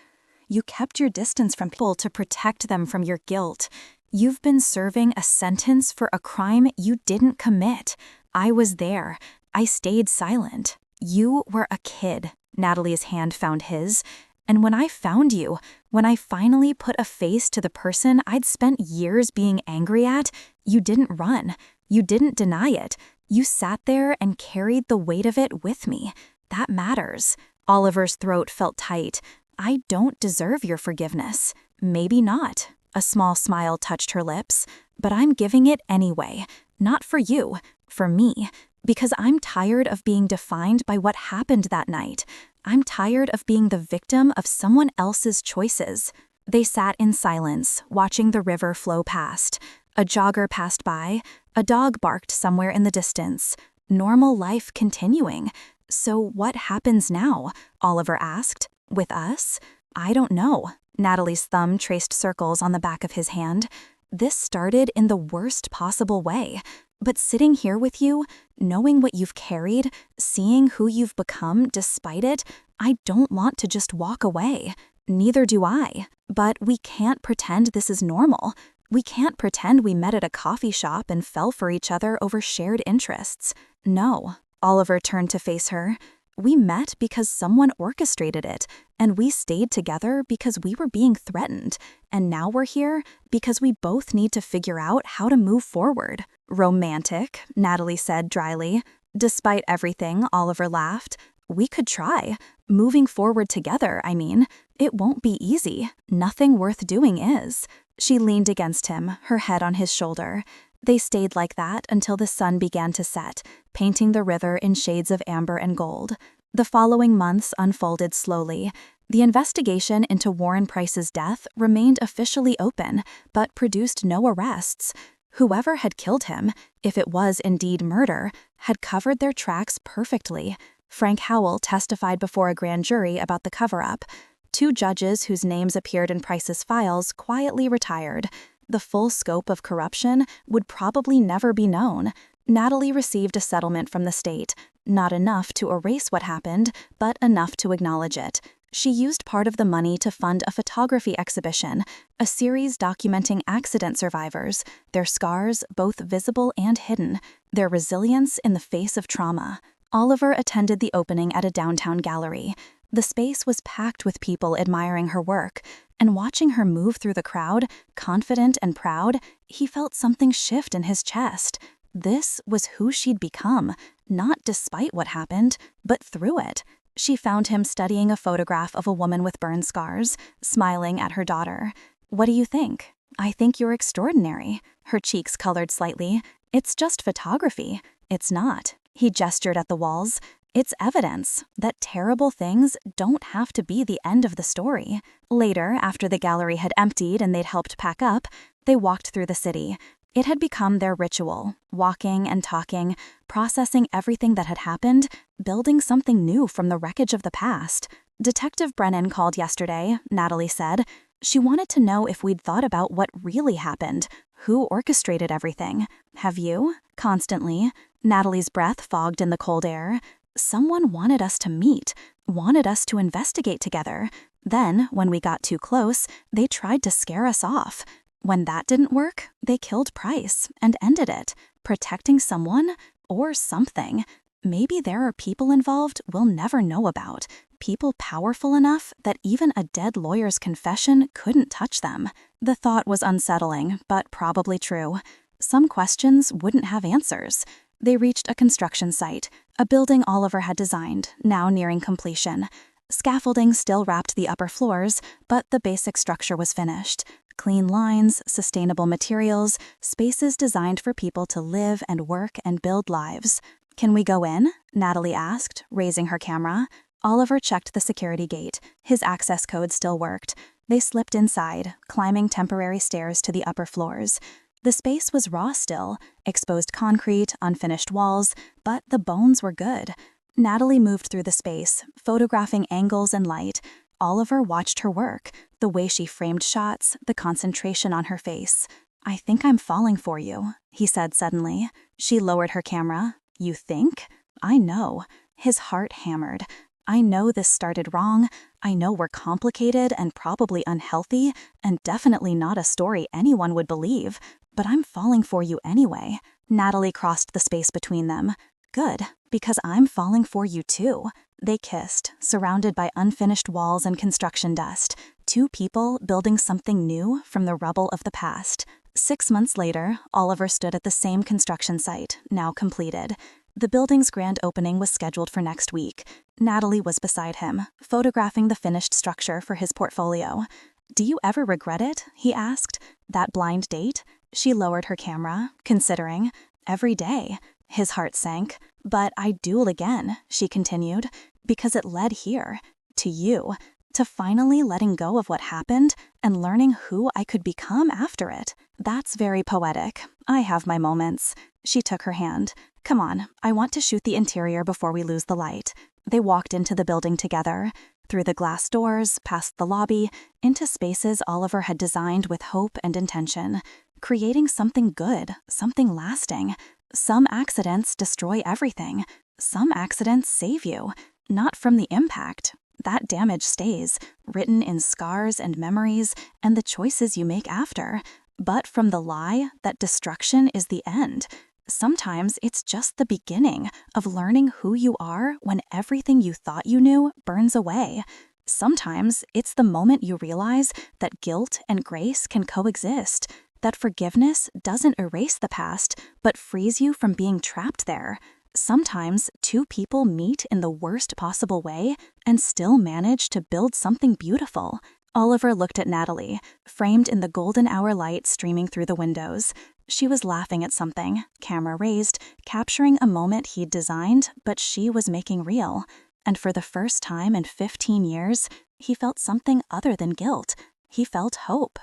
You kept your distance from people to protect them from your guilt. You've been serving a sentence for a crime you didn't commit. I was there. I stayed silent. You were a kid." Natalie's hand found his. "And when I found you, when I finally put a face to the person I'd spent years being angry at, you didn't run. You didn't deny it. You sat there and carried the weight of it with me. That matters." Oliver's throat felt tight. "I don't deserve your forgiveness." "Maybe not." A small smile touched her lips. "But I'm giving it anyway. Not for you, for me. Because I'm tired of being defined by what happened that night. I'm tired of being the victim of someone else's choices." They sat in silence, watching the river flow past. A jogger passed by. A dog barked somewhere in the distance. Normal life continuing. "So what happens now?" Oliver asked. "With us?" "I don't know." Natalie's thumb traced circles on the back of his hand. "This started in the worst possible way. But sitting here with you, knowing what you've carried, seeing who you've become despite it, I don't want to just walk away. Neither do I. But we can't pretend this is normal. We can't pretend we met at a coffee shop and fell for each other over shared interests. No." Oliver turned to face her. "We met because someone orchestrated it, and we stayed together because we were being threatened, and now we're here because we both need to figure out how to move forward." "Romantic," Natalie said dryly. Despite everything, Oliver laughed. "We could try. Moving forward together, I mean. It won't be easy. Nothing worth doing is." She leaned against him, her head on his shoulder. They stayed like that until the sun began to set, painting the river in shades of amber and gold. The following months unfolded slowly. The investigation into Warren Price's death remained officially open, but produced no arrests. Whoever had killed him, if it was indeed murder, had covered their tracks perfectly. Frank Howell testified before a grand jury about the cover-up. 2 judges whose names appeared in Price's files quietly retired. The full scope of corruption would probably never be known. Natalie received a settlement from the state, not enough to erase what happened, but enough to acknowledge it. She used part of the money to fund a photography exhibition, a series documenting accident survivors, their scars, both visible and hidden, their resilience in the face of trauma. Oliver attended the opening at a downtown gallery. The space was packed with people admiring her work, and watching her move through the crowd, confident and proud, he felt something shift in his chest. This was who she'd become, not despite what happened, but through it. She found him studying a photograph of a woman with burn scars, smiling at her daughter. "What do you think?" "I think you're extraordinary." Her cheeks colored slightly. "It's just photography." "It's not." He gestured at the walls. "It's evidence that terrible things don't have to be the end of the story." Later, after the gallery had emptied and they'd helped pack up, they walked through the city. It had become their ritual, walking and talking, processing everything that had happened, building something new from the wreckage of the past. "Detective Brennan called yesterday," Natalie said. "She wanted to know if we'd thought about what really happened, who orchestrated everything." "Have you?" "Constantly." Natalie's breath fogged in the cold air. "Someone wanted us to meet, wanted us to investigate together. Then, when we got too close, they tried to scare us off. When that didn't work, they killed Price and ended it, protecting someone or something. Maybe there are people involved we'll never know about, people powerful enough that even a dead lawyer's confession couldn't touch them." The thought was unsettling, but probably true. Some questions wouldn't have answers. They reached a construction site, a building Oliver had designed, now nearing completion. Scaffolding still wrapped the upper floors, but the basic structure was finished. Clean lines, sustainable materials, spaces designed for people to live and work and build lives. "Can we go in?" Natalie asked, raising her camera. Oliver checked the security gate. His access code still worked. They slipped inside, climbing temporary stairs to the upper floors. The space was raw still, exposed concrete, unfinished walls, but the bones were good. Natalie moved through the space, photographing angles and light. Oliver watched her work, the way she framed shots, the concentration on her face. "I think I'm falling for you," he said suddenly. She lowered her camera. "You think?" "I know." His heart hammered. "I know this started wrong. I know we're complicated and probably unhealthy, and definitely not a story anyone would believe. But I'm falling for you anyway." Natalie crossed the space between them. "Good, because I'm falling for you too." They kissed, surrounded by unfinished walls and construction dust. 2 people building something new from the rubble of the past. 6 months later, Oliver stood at the same construction site, now completed. The building's grand opening was scheduled for next week. Natalie was beside him, photographing the finished structure for his portfolio. "Do you ever regret it?" he asked. "That blind date?" She lowered her camera, considering. "Every day." His heart sank. "But I'd duel again," she continued, "because it led here, to you, to finally letting go of what happened and learning who I could become after it." "That's very poetic. I have my moments." She took her hand. "Come on, I want to shoot the interior before we lose the light." They walked into the building together, through the glass doors, past the lobby, into spaces Oliver had designed with hope and intention, creating something good, something lasting. Some accidents destroy everything. Some accidents save you. Not from the impact. That damage stays, written in scars and memories and the choices you make after. But from the lie that destruction is the end. Sometimes it's just the beginning of learning who you are when everything you thought you knew burns away. Sometimes it's the moment you realize that guilt and grace can coexist, that forgiveness doesn't erase the past, but frees you from being trapped there. Sometimes 2 people meet in the worst possible way and still manage to build something beautiful. Oliver looked at Natalie, framed in the golden hour light streaming through the windows. She was laughing at something, camera raised, capturing a moment he'd designed, but she was making real. And for the first time in 15 years, he felt something other than guilt. He felt hope.